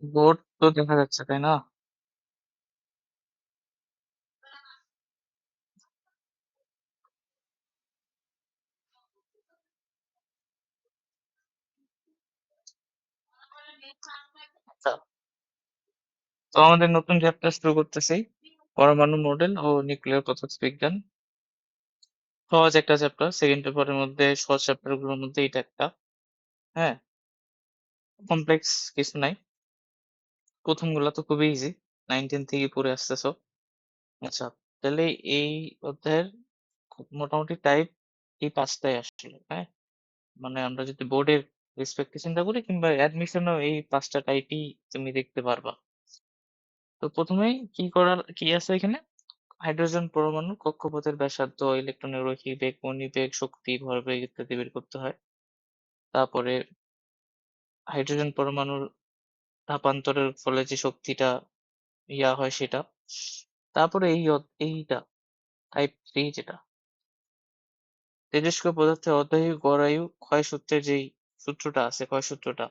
Board তো দেখা যাচ্ছে, তাই না? আচ্ছা, তো আমাদের নতুন চ্যাপ্টার শুরু করতেছি, পরমাণু মডেল ও নিউক্লিয়ার পদার্থবিজ্ঞান। সহজ একটা চ্যাপ্টার, সেকেন্ড পেপারের মধ্যে সহজ চ্যাপ্টার গুলোর মধ্যে এটা একটা। হ্যাঁ, কমপ্লেক্স কিছু নাই। প্রথম গুলা তো খুবই ইজি, 9-10 থেকে পড়ে আসতেছো। আচ্ছা, তাহলে এই অধ্যায়ের মোটামুটি টাইপ এই পাঁচটাই আসছিল। হ্যাঁ, মানে আমরা যদি বোর্ডের রেসপেক্টে চিন্তা করি কিংবা অ্যাডমিশনও এই পাঁচটা টাইপই তুমি দেখতে পারবা। তো প্রথমেই কি আছে এখানে? হাইড্রোজেন পরমাণু কক্ষপথের ব্যাসার্ধ, ইলেকট্রনের রৈখিক বেগ, কণিক শক্তি, ভরবেগ ইত্যাদি বের করতে হয়। তারপরে হাইড্রোজেন পরমাণুর তাপান্তরের ফলে যে শক্তিটা হয় সেটা। তারপরে এইটা টাইপ 3 যেটা তেজস্ক্রিয় পদার্থের অর্ধায়ু গড় আয়ু ক্ষয় সূত্রের যেই সূত্রটা আছে, ক্ষয় সূত্রটা,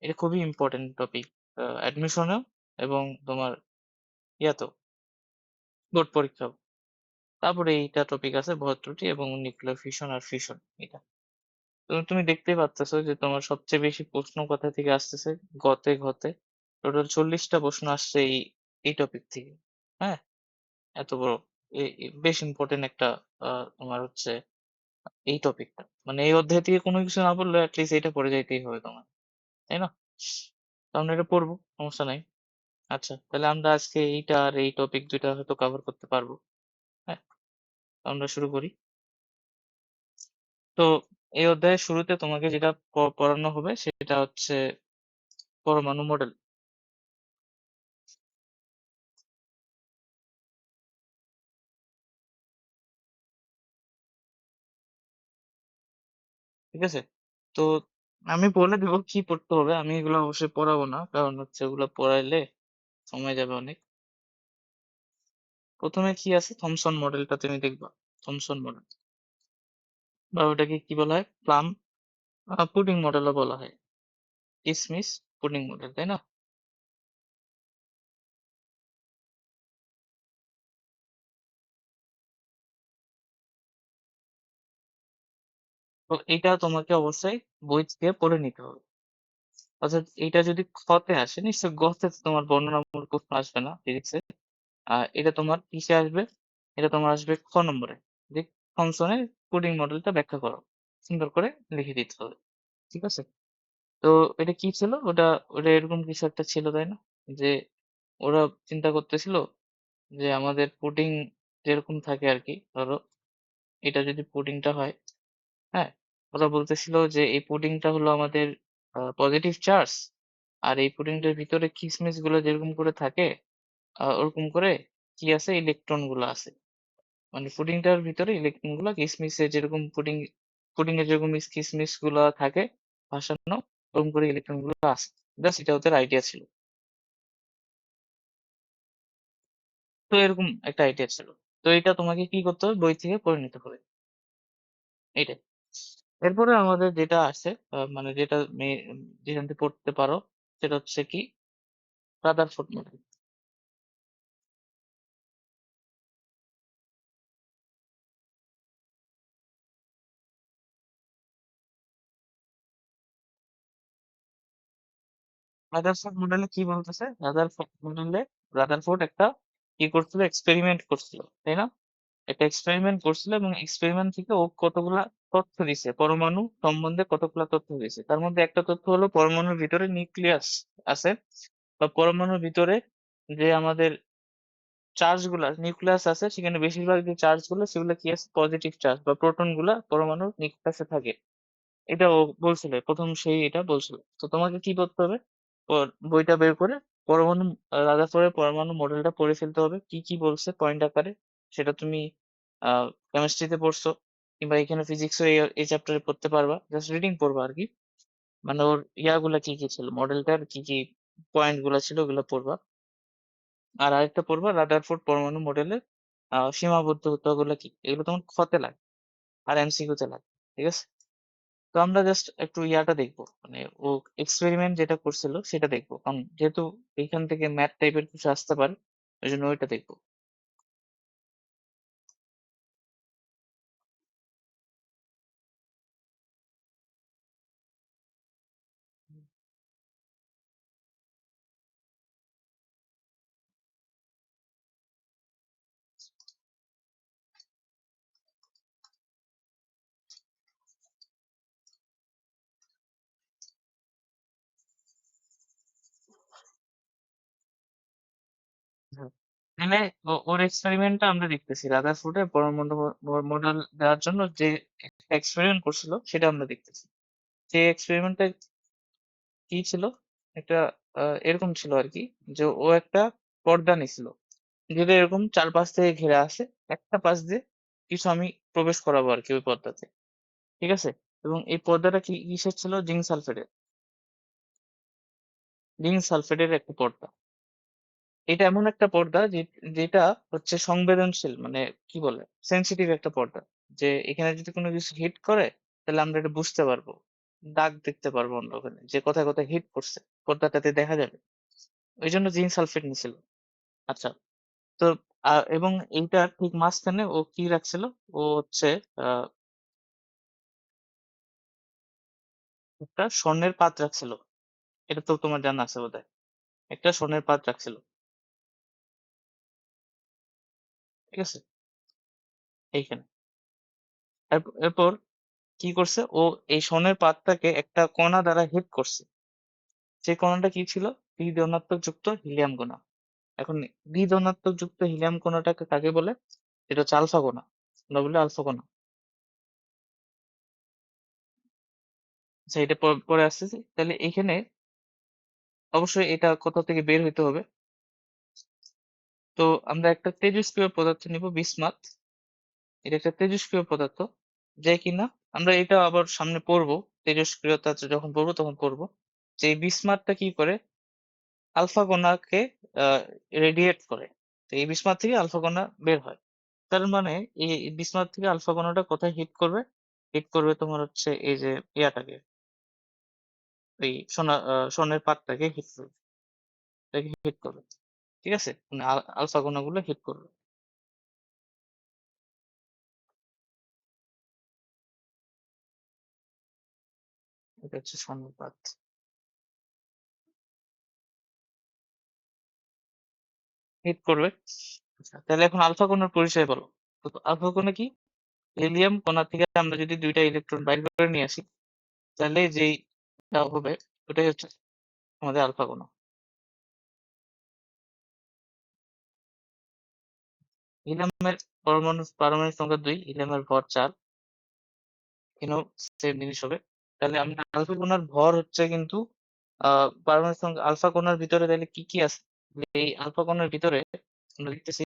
এটা খুবই ইম্পর্টেন্ট টপিক অ্যাডমিশনেও এবং তোমার ইয়াতেও, বোর্ড পরীক্ষাও। তারপরে এইটা টপিক আছে ভর ত্রুটি এবং নিউক্লিয়ার ফিশন আর ফিশন। এটা তুমি দেখতেই পাচ্তেছো যে তোমার সবচেয়ে বেশি প্রশ্ন কোথা থেকে আসতেছে, গতে ঘতে টোটাল 40টা প্রশ্ন আসছে এই টপিক থেকে। হ্যাঁ, এত বড় বেশ ইম্পর্টেন্ট একটা তোমার হচ্ছে এই টপিকটা, মানে এই অধ্যায় থেকে কোনো কিছু না পড়লে অ্যাটলিস্ট এটা পড়ে যাইতেই হবে তোমার, তাই না? তো আমরা এটা পড়বো, সমস্যা নাই। আচ্ছা, তাহলে আমরা আজকে এইটা আর এই টপিক দুইটা হয়তো কভার করতে পারবো। হ্যাঁ, তো আমরা শুরু করি। তো এই অধ্যায়ের শুরুতে তোমাকে যেটা পড়ানো হবে সেটা হচ্ছে পরমাণু মডেল। ঠিক আছে? তো আমি বলে দেবো কি পড়তে হবে, আমি এগুলো অবশ্যই পড়াবো না, কারণ হচ্ছে ওগুলো পড়াইলে সময় যাবে অনেক। প্রথমে কি আছে, থমসন মডেলটা তুমি দেখবা। থমসন মডেল বা ওটাকে কি বলা হয়, প্লাম পুডিং মডেলও বলা হয়, কিসমিস পুডিং মডেল, তাই না? তো এটা তোমাকে অবশ্যই বই থেকে পড়ে নিতে হবে। অর্থাৎ এটা যদি খতে আসে, নিশ্চয় গতে তো তোমার বর্ণনামূলক প্রশ্ন আসবে না ফিজিক্সে। এটা তোমার কিসে আসবে? এটা তোমার আসবে খ নম্বরে, যে থমসনের পুডিং মডেলটা ব্যাখ্যা করো, সুন্দর করে লিখে দিতে হবে। ঠিক আছে? তো এটা কি ছিল, ওটা ওটা এরকম কিছু একটা ছিল, তাই না? যে ওরা চিন্তা করতেছিল যে আমাদের পুডিং যেরকম থাকে আর কি, ধরো এটা যদি পুডিংটা হয়, হ্যাঁ, ওরা বলতেছিল যে এই পুডিংটা হলো আমাদের পজিটিভ চার্জ, আর এই পুডিংটার ভিতরে কিসমিস গুলো যেরকম করে থাকে, ওরকম করে কি আছে, ইলেকট্রন গুলো আছে। মানে পুডিংটার ভিতরে ইলেকট্রন গুলা কিসমিসে যেরকম পুডিং এ যেরকম কিসমিস গুলা থাকে ভাসানো, ওরকম করে ইলেকট্রন গুলো আছে। জাস্ট এটা ওদের আইডিয়া ছিল। তো এরকম একটা আইডিয়া ছিল। তো এটা তোমাকে কি করতে হবে, বই থেকে পড়ে নিতে হবে। এইটাই। এরপরে আমাদের যেটা আছে, মানে যেখান থেকে পড়তে পারো, সেটা হচ্ছে কি, রাদারফোর্ড মডেল। রাদারফোর্ড মডেলে কি বলতেছে, রাদারফোর্ড একটা কি করছিল, এক্সপেরিমেন্ট করছিল, তাই না? একটা এক্সপেরিমেন্ট করছিল এবং এক্সপেরিমেন্ট থেকে ও কতগুলা তথ্য দিছে, পরমাণু সম্বন্ধে কতগুলা তথ্য দিছে। তার মধ্যে একটা তথ্য হলো পরমাণুর ভিতরে নিউক্লিয়াস আছে, বা পরমাণুর ভিতরে যে আমাদের চার্জ গুলা নিউক্লিয়াস আছে, সেখানে বেশিরভাগ যে চার্জ গুলো সেগুলো কি আছে, পজিটিভ চার্জ বা প্রোটন গুলা পরমাণুর নিউক্লিয়াসে থাকে। এটা ও বলছিল, প্রথম সেই এটা বলছিল। তো তোমাকে কি করতে হবে, বইটা বের করে পরমাণু রাদারফোর্ডের পরমাণু মডেলটা পড়ে ফেলতে হবে, কি কি বলছে পয়েন্ট আকারে। সেটা তুমি কেমিস্ট্রিতে পড়ছো কিংবা এখানে ফিজিক্সও এই চ্যাপ্টারে পড়তে পারবা, জাস্ট রিডিং পড়বা আর কি। মানে ওর ইয়াগুলা কি কি ছিল, মডেলটার কি কি পয়েন্ট গুলা ছিল, ওগুলো পড়বা। আর আরেকটা পড়বা রাদারফোর্ড পরমাণু মডেলের সীমাবদ্ধতাগুলো কি, এগুলো তোমার খতে লাগে আর এমসিকিউ তে লাগে। ঠিক আছে? তো আমরা জাস্ট একটু ইয়াটা দেখবো, মানে ও এক্সপেরিমেন্ট যেটা করছিল সেটা দেখবো, কারণ যেহেতু এইখান থেকে ম্যাথ টাইপের কিছু আসতে পারে, ওই জন্য ওইটা দেখবো। হ্যাঁ। তাহলে ওর এক্সপেরিমেন্টটা আমরা দেখতেছি, রাদারফোর্ডের পরমাণু মডেল দেওয়ার জন্য যে একটা এক্সপেরিমেন্ট করছিল সেটা আমরা দেখতেছি। সেই এক্সপেরিমেন্টটা কি ছিল, একটা এরকম ছিল আর কি, যে ও একটা পর্দা নিছিল, যেটা এরকম চারপাশ থেকে ঘেরা আছে, একটা পাশ দিয়ে কিছু আমি প্রবেশ করাবো আর কি ওই পর্দাতে, ঠিক আছে? এবং এই পর্দাটা কি কিসের ছিল? জিঙ্ক সালফেটের। জিঙ্ক সালফেটের একটা পর্দা। এটা এমন একটা পর্দা যেটা হচ্ছে সংবেদনশীল, মানে কি বলে, সেনসিটিভ একটা পর্দা, যে এখানে যদি কোনো কিছু হিট করে তাহলে আমরা এটা বুঝতে পারবো, দাগ দেখতে পারবো আমরা ওখানে, যে কোথায় কোথায় হিট করছে পর্দাটাতে দেখা যাবে। ওই জন্য জিঙ্ক সালফেট নিছিল। আচ্ছা। তো এবং এইটার ঠিক মাঝখানে ও কি রাখছিল? ও হচ্ছে আহ একটা স্বর্ণের পাত রাখছিল। এটা তো তোমার জানা আছে বোধহয়। একটা স্বর্ণের পাত রাখছিল, ঠিক আছে, এইখানে। এরপর কি করছে ও? এই স্বর্ণের পাতটাকে একটা কণা দ্বারা হিট করছে। সেই কণাটা কি ছিল? দ্বি ধনাত্মক যুক্ত হিলিয়াম কণা। এখন দ্বি ধনাত্মক যুক্ত হিলিয়াম কণাটাকে কাকে বলে? এটা হচ্ছে আলফা কণা। আমরা বলি আলফা কণা। আচ্ছা, এটা পরে আসতেছি। তাহলে এখানে অবশ্যই এটা কোথা থেকে বের হইতে হবে। তো আমরা একটা তেজস্ক্রিয় পদার্থ নিব, বিসমাথ। এটা একটা তেজস্ক্রিয় পদার্থ, যে কিনা আমরা এটা আবার সামনে পড়বো, তেজস্ক্রিয়তা যখন পড়বো তখন পড়বো, যে এই বিসমাথটা কি করে? আলফা কণাকে রেডিয়েট করে। তো এই বিসমাথ থেকে আলফা কণা বের হয়। তার মানে এই বিসমাথ থেকে আলফা কণাটা কোথায় হিট করবে? হিট করবে তোমার হচ্ছে এই যে ইয়াটাকে, এই স্বর্ণের পাতটাকে হিট করবে, এটাকে হিট করবে, ঠিক আছে? মানে আলফা কণাগুলো হিট করবে। এটা হচ্ছে স্বর্ণের পাত, হিট করবে। আচ্ছা, তাহলে এখন আলফা কণার পরিচয় বলো। তো আলফা কণা কি? হিলিয়াম কণা থেকে আমরা যদি দুইটা ইলেকট্রন বাইর করে নিয়ে আসি, তাহলে যেই হবে ওটাই হচ্ছে আমাদের আলফা কণা। হিলিয়ামের পারমাণবিক সংখ্যা 2, হিলিয়ামের ভর 4। এখানেও সেম জিনিস হবে। তাহলে আমরা আলফা কণার ভর হচ্ছে কিন্তু পারমাণবিক সংখ্যা আলফা কণার ভিতরে তাহলে কি কি আছে? এই আলফা কণার ভিতরে আমরা দেখতেছি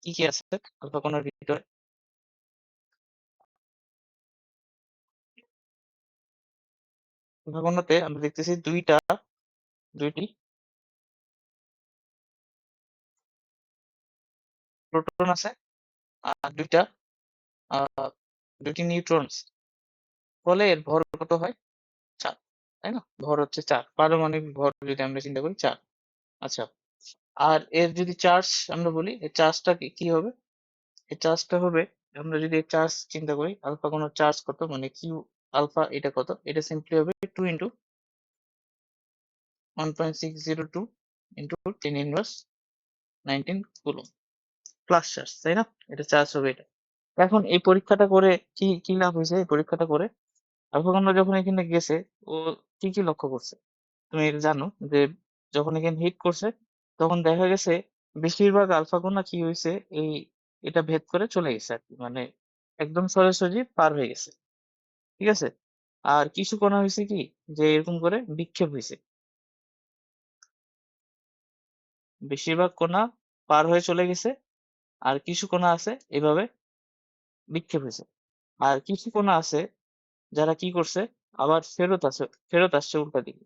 কি কি আছে আলফা কণার ভিতরে। আলফা কণাতে আমরা দেখতেছি দুইটি প্রোটন আছে, আর আহ দুইটি নিউট্রন আছে। ফলে এর ভর কত হয়? 4, তাই না? ভর হচ্ছে 4, পারমাণবিক ভর যদি আমরা চিন্তা করি 4। আচ্ছা, আর এর যদি চার্জ আমরা বলি, এর চার্জটা কি কি হবে? এই চার্জটা হবে, আমরা যদি এই চার্জ চিন্তা করি, আলফা কোণার চার্জ কত, মানে কিউ আলফা, এটা কত? এটা সিম্পলি হবে 2 into 1.602 into 10 inverse 19 coulomb plus charge, তাই না? এটা চার্জ হবে এটা। এখন এই পরীক্ষাটা করে কি কি লাভ হয়েছে? এই পরীক্ষাটা করে আলফা কণা যখন এখানে গেছে, ও কি কি লক্ষ্য করছে? তুমি এটা জানো যে যখন এখানে হিট করছে তখন দেখা গেছে বেশিরভাগ আলফা কণা কি হয়েছে, এই এটা ভেদ করে চলে গেছে আর কি, মানে একদম সোজাসুজি পার হয়ে গেছে, ঠিক আছে? আর কিছু কণা হয়েছে কি, যে এরকম করে বিক্ষেপ হয়েছে। বেশিরভাগ কণা পার হয়ে চলে গেছে, আর কিছু কণা আছে এভাবে বিক্ষেপ হয়েছে। আর কিছু কণা আছে যারা কি করছে, আবার ফেরত আসছে উল্টা দিকে।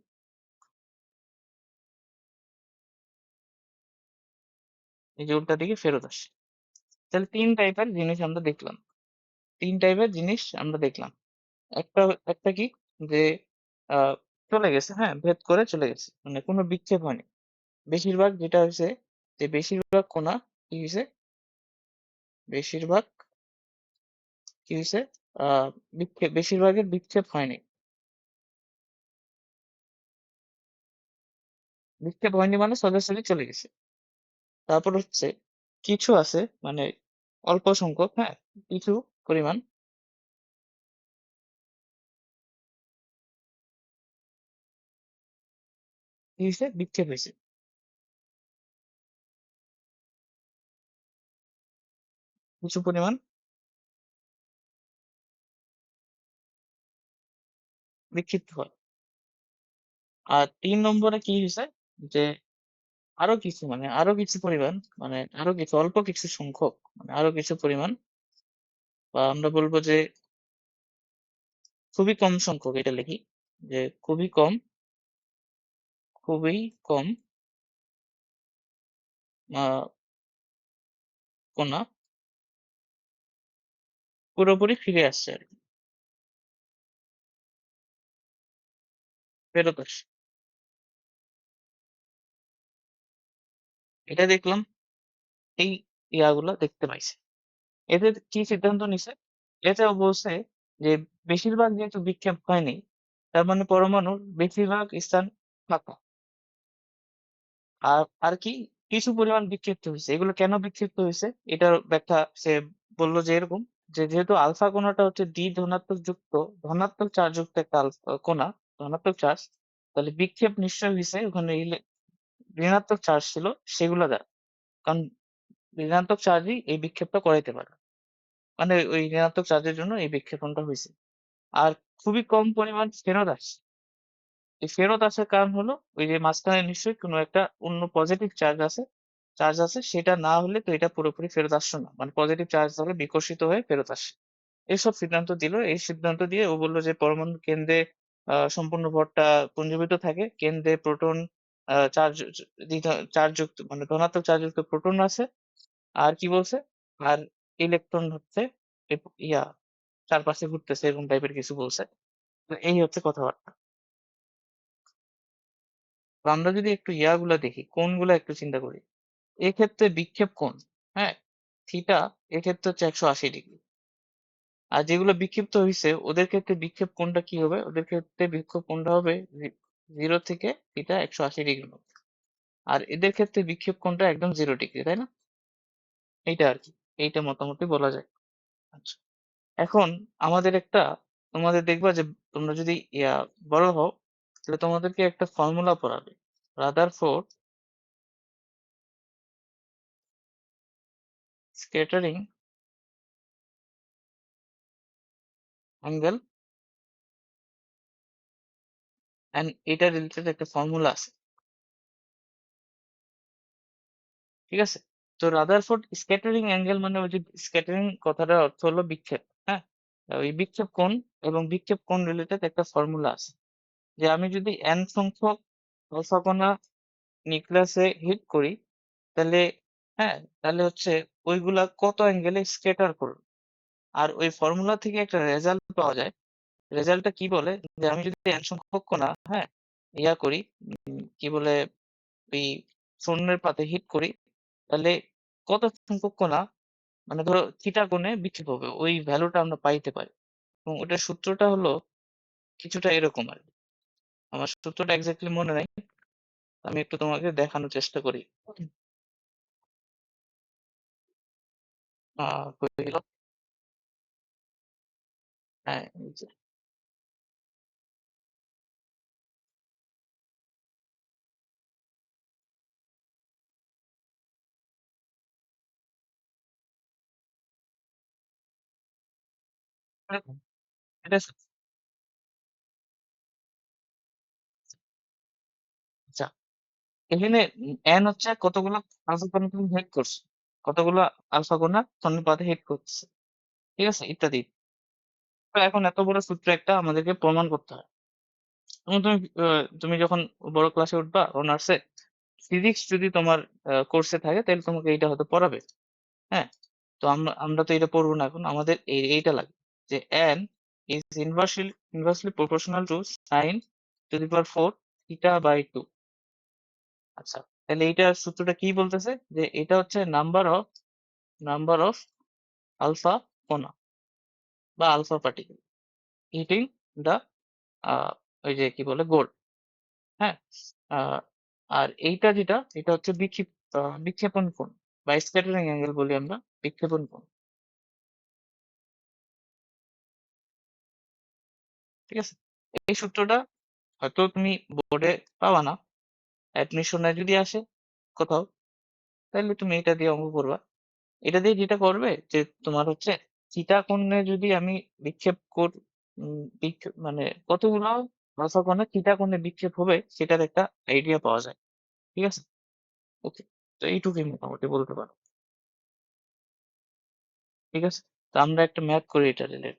এই যে উল্টা দিকে ফেরত আসছে। তাহলে তিন টাইপের জিনিস আমরা দেখলাম। একটা একটা কি যে আহ চলে গেছে, হ্যাঁ, ভেদ করে চলে গেছে, মানে কোনো বিক্ষেপ হয়নি। বেশিরভাগ যেটা হয়েছে, যে বেশিরভাগ কোণা কি হয়েছে, বেশিরভাগ কি হয়েছে, আহ বেশিরভাগের বিক্ষেপ হয়নি। বিক্ষেপ হয়নি মানে সোজাসুজি চলে গেছে। তারপর হচ্ছে কিছু আছে, মানে অল্প সংখ্যক, হ্যাঁ, কিছু পরিমাণ কি হয়েছে, বিক্ষেপ হয়েছে। কিছু পরিমাণ বিক্ষিপ্ত হয়। আর 3 নম্বরে কি হয়েছে, যে আরো কিছু, মানে আরো কিছু পরিমাণ, মানে আরো কিছু অল্প কিছু সংখ্যক, মানে আরো কিছু পরিমাণ, বা আমরা বলবো যে খুবই কম সংখ্যক, এটা লিখি যে খুবই কম, খুবই কম কণা পুরোপুরি ফিরে আসছে আর কি, ফেরত আসছে। এটা দেখলাম, এই ইয়াগুলো দেখতে পাইছে। এতে কি সিদ্ধান্ত নিছে, এতেও বলছে যে বেশিরভাগ যেহেতু বিক্ষেপ হয়নি, তার মানে পরমাণুর বেশিরভাগ স্থান ফাঁকা। আর আর কি কিছু পরিমাণ বিক্ষিপ্ত হয়েছে। এগুলো কেন বিক্ষিপ্ত হয়েছে এটার ব্যাখ্যা সে বললো যে এরকম, যে যেহেতু আলফা কণাটা হচ্ছে ধনাত্মক যুক্ত, ধনাত্মক চার্জ যুক্ত একটা কণা, ধনাত্মক চার্জ, তাহলে বিক্ষেপ নিশ্চয় হয়েছে ওখানে ঋণাত্মক চার্জ ছিল সেগুলো দ্বারা। কারণ ঋণাত্মক চার্জই এই বিক্ষেপটা করাইতে পারে, মানে ওই ঋণাত্মক চার্জের জন্য এই বিক্ষেপণটা হয়েছে। আর খুবই কম পরিমাণ ফেরত আসছে। এই ফেরত আসার কারণ হলো ওই যে মাঝখানে নিশ্চয়ই কোনো একটা অন্য পজিটিভ চার্জ আছে, সেটা না হলে তো এটা পুরোপুরি ফেরত আসছে না, মানে পজিটিভ চার্জ ধরে বিকশিত হয়ে ফেরত আসে। এইসব সিদ্ধান্ত দিল। এই সিদ্ধান্ত দিয়ে ও বললো যে পরমাণুর কেন্দ্রে সম্পূর্ণ ভরটা পুঞ্জীভূত থাকে, কেন্দ্রে প্রোটন চার্জ চার্জ যুক্ত, মানে ধনাত্মক চার্জ যুক্ত প্রোটন আছে। আর কি বলছে, আর ইলেকট্রন হচ্ছে ইয়া চারপাশে ঘুরতেছে, এরকম টাইপের কিছু বলছে। তো এই হচ্ছে কথাবার্তা। তো আমরা যদি একটু ইয়াগুলা দেখি, কোণগুলা একটু চিন্তা করি, এক্ষেত্রে বিক্ষেপ কোণ, হ্যাঁ, থিটা, এক্ষেত্রে হচ্ছে 180 ডিগ্রি। আর যেগুলো বিক্ষিপ্ত হয়েছে ওদের ক্ষেত্রে বিক্ষেপ কোণটা কি হবে, ওদের ক্ষেত্রে বিক্ষেপ কোণটা হবে 0 থেকে থিটা 180 ডিগ্রির মধ্যে। আর এদের ক্ষেত্রে বিক্ষেপ কোণটা একদম 0 ডিগ্রি, তাই না? এইটা আর কি, এইটা মোটামুটি বলা যায়। আচ্ছা, এখন আমাদের একটা, তোমাদের দেখবা যে তোমরা যদি বড় হও, তাহলে তোমাদেরকে একটা ফর্মুলা পড়াবে, রাদারফোর্ড স্ক্যাটারিং অ্যাঙ্গেল, এন্ড এটা রিলেটেড একটা ফর্মুলা আছে, ঠিক আছে? তো রাদারফোর্ড স্ক্যাটারিং অ্যাঙ্গেল মানে ওই যে স্ক্যাটারিং কথাটার অর্থ হলো বিক্ষেপ, হ্যাঁ, ওই বিক্ষেপ কোণ, এবং বিক্ষেপ কোণ রিলেটেড একটা ফর্মুলা আছে, যে আমি যদি n সংখ্যক আলফা কণা নিউক্লিয়াসে হিট করি, তাহলে, হ্যাঁ, তাহলে হচ্ছে ওইগুলা কত অ্যাঙ্গেলে স্ক্যাটার করবে। আর ওই ফর্মুলা থেকে একটা রেজাল্ট পাওয়া যায়। রেজাল্টটা কি বলে, যে আমি যদি n সংখ্যক কণা, হ্যাঁ, করি, কি বলে, ওই শূন্যের পাতে হিট করি, তাহলে কত সংখ্যক কণা, মানে ধরো থিটা কোণে বিক্ষেপ হবে, ওই ভ্যালুটা আমরা পাইতে পারি। এবং ওটার সূত্রটা হলো কিছুটা এরকম আর কি। আমার সূত্রটা এক্স্যাক্টলি মনে নাই, আমি একটু তোমাকে দেখানোর চেষ্টা করি। কই গেল? হ্যাঁ, এই যে, এরকম। এটা আচ্ছা, এখানে n হচ্ছে কতগুলো আলফা কণা তুমি হিট করছো, কতগুলো আলফা কণা সন্নিপাতে হিট করছে, ঠিক আছে, ইত্যাদি। তো এখন এত বড় সূত্র একটা আমাদেরকে প্রমাণ করতে হয়। এবং তুমি যখন বড় ক্লাসে উঠবা অনার্সে, ফিজিক্স যদি তোমার কোর্সে থাকে, তাহলে তোমাকে এইটা হয়তো পড়াবে, হ্যাঁ। তো আমরা তো এটা পড়বো না এখন, আমাদের এইটা লাগবে, যে n is inversely proportional to sin to the power 4 theta by 2। আচ্ছা, তাহলে এইটার সূত্রটা কি বলতেছে যে এটা হচ্ছে নাম্বার অফ আলফা কণা বা আলফা পার্টিকেল হিটিং দা ওই যে কি বলে গোল্ড। হ্যাঁ, আহ, আর এইটা যেটা এটা হচ্ছে বিক্ষেপণ কোণ বা স্ক্যাটারিং অ্যাঙ্গেল বলি আমরা, বিক্ষেপণ কোণ। ঠিক আছে, এই সূত্রটা হয়তো তুমি বোর্ডে পাবা না, অ্যাডমিশনে যদি আসে কোথাও, তাহলে তুমি এটা দিয়ে অঙ্ক করবা। এটা দিয়ে যেটা করবে যে তোমার হচ্ছে থিটা কোণে যদি আমি বিক্ষেপ কর মানে কতগুলো আলফা কোণে থিটা কোণে বিক্ষেপ হবে সেটার একটা আইডিয়া পাওয়া যায়। ঠিক আছে, ওকে, তো এইটুকুই মোটামুটি বলতে পারো। ঠিক আছে, তো আমরা একটা ম্যাথ করি এটা রিলেটেড।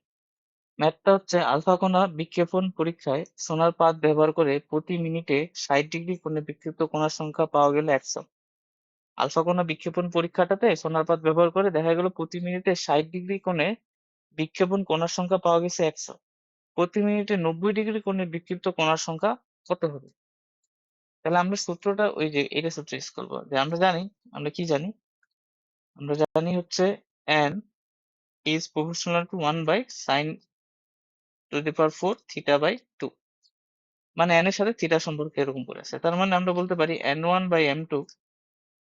ম্যাথটা হচ্ছে আলফা কণা বিক্ষেপণ পরীক্ষায় সোনার পাত ব্যবহার করে প্রতি মিনিটে 60 ডিগ্রি কোণে বিক্ষিপ্ত কণার সংখ্যা পাওয়া গেলে 100। আলফা কণা বিক্ষেপণ পরীক্ষাটাতে সোনার পাত ব্যবহার করে দেখা গেল প্রতি মিনিটে 60 ডিগ্রি কোণে বিক্ষেপণ কণার সংখ্যা পাওয়া গেছে 100। প্রতি মিনিটে 90 ডিগ্রি কোণে বিক্ষিপ্ত কণার সংখ্যা কত হবে? তাহলে আমরা সূত্রটা ওই যে এটা সূত্র ইউজ করবো, যে আমরা কি জানি, আমরা জানি হচ্ছে n is proportional to 1 by sin to the power 4 theta by 2। মানে n এর সাথে থিটা সম্পর্ক এরকম করে আছে, তার মানে আমরা বলতে পারি n1 by m2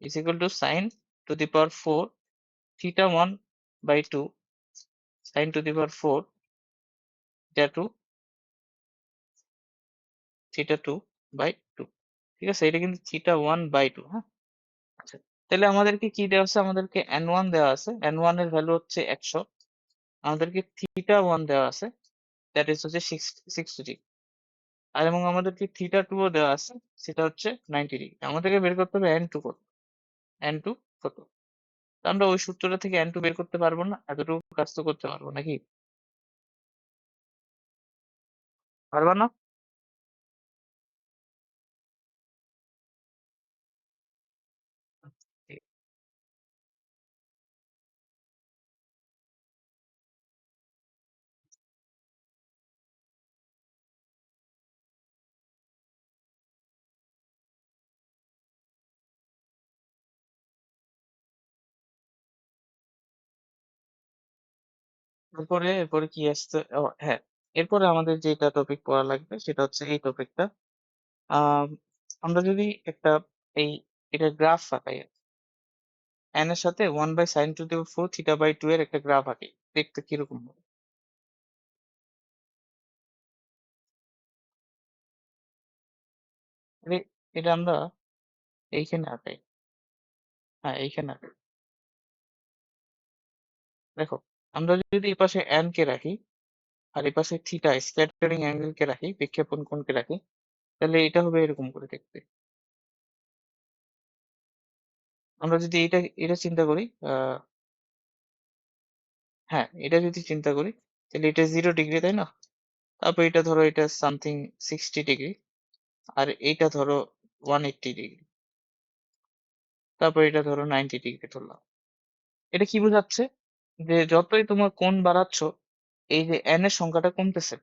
is equal to sin to the power 4 theta 1 by 2 sin to the power 4 theta 2 theta 2 by 2। ঠিক আছে, এটা কিন্তু থিটা 1 by 2। হ্যাঁ, আচ্ছা, তাহলে আমাদেরকে কি দেওয়া আছে, আমাদেরকে n1 দেওয়া আছে, n1 এর ভ্যালু হচ্ছে 100। আমাদেরকে থিটা 1 দেওয়া আছে, দ্যাট ইজ হচ্ছে 60 ডিগ্রি। আর এবং আমাদেরকে থিটা 2 ও দেওয়া আছে, সেটা হচ্ছে 90 ডিগ্রি। আমাদেরকে বের করতে হবে n2 কত, n2 কত। তো আমরা ওই সূত্রটা থেকে n2 বের করতে পারবো না, এতটুকু কাজ তো করতে পারবো নাকি, পারবা না? ঠিক। এরপরে কি আসছে, ও হ্যাঁ, এরপরে আমাদের যেটা টপিক পড়া লাগবে সেটা হচ্ছে এই টপিকটা। আহ আমরা যদি একটা এই এটা গ্রাফ আঁকাই, n এর সাথে 1 by sine two the 4 theta by 2 এর একটা গ্রাফ আঁকি, দেখতে কিরকম হবে? এ- এটা আমরা এইখানে আঁকাই। হ্যাঁ, এইখানে আঁকাই। দেখো, আমরা যদি এই পাশে n কে রাখি আর এই পাশে থিটা স্ক্যাটারিং অ্যাঙ্গেল কে রাখি, বিক্ষেপণ কোণকে রাখি, তাহলে এটা হবে এরকম করে দেখতে। আমরা যদি এটা চিন্তা করি, হ্যাঁ, এটা যদি চিন্তা করি, তাহলে এটা 0 ডিগ্রি, তাই না? তারপর এটা ধরো এটা সামথিং 60 ডিগ্রি, আর এইটা ধরো 180 ডিগ্রি, তারপর এটা ধরো 90 ডিগ্রি ধরলাম। এটা কি বোঝাচ্ছে, যে যতই তোমার কোণ বাড়াচ্ছ এই যে n এর সংখ্যাটা কমতেছে,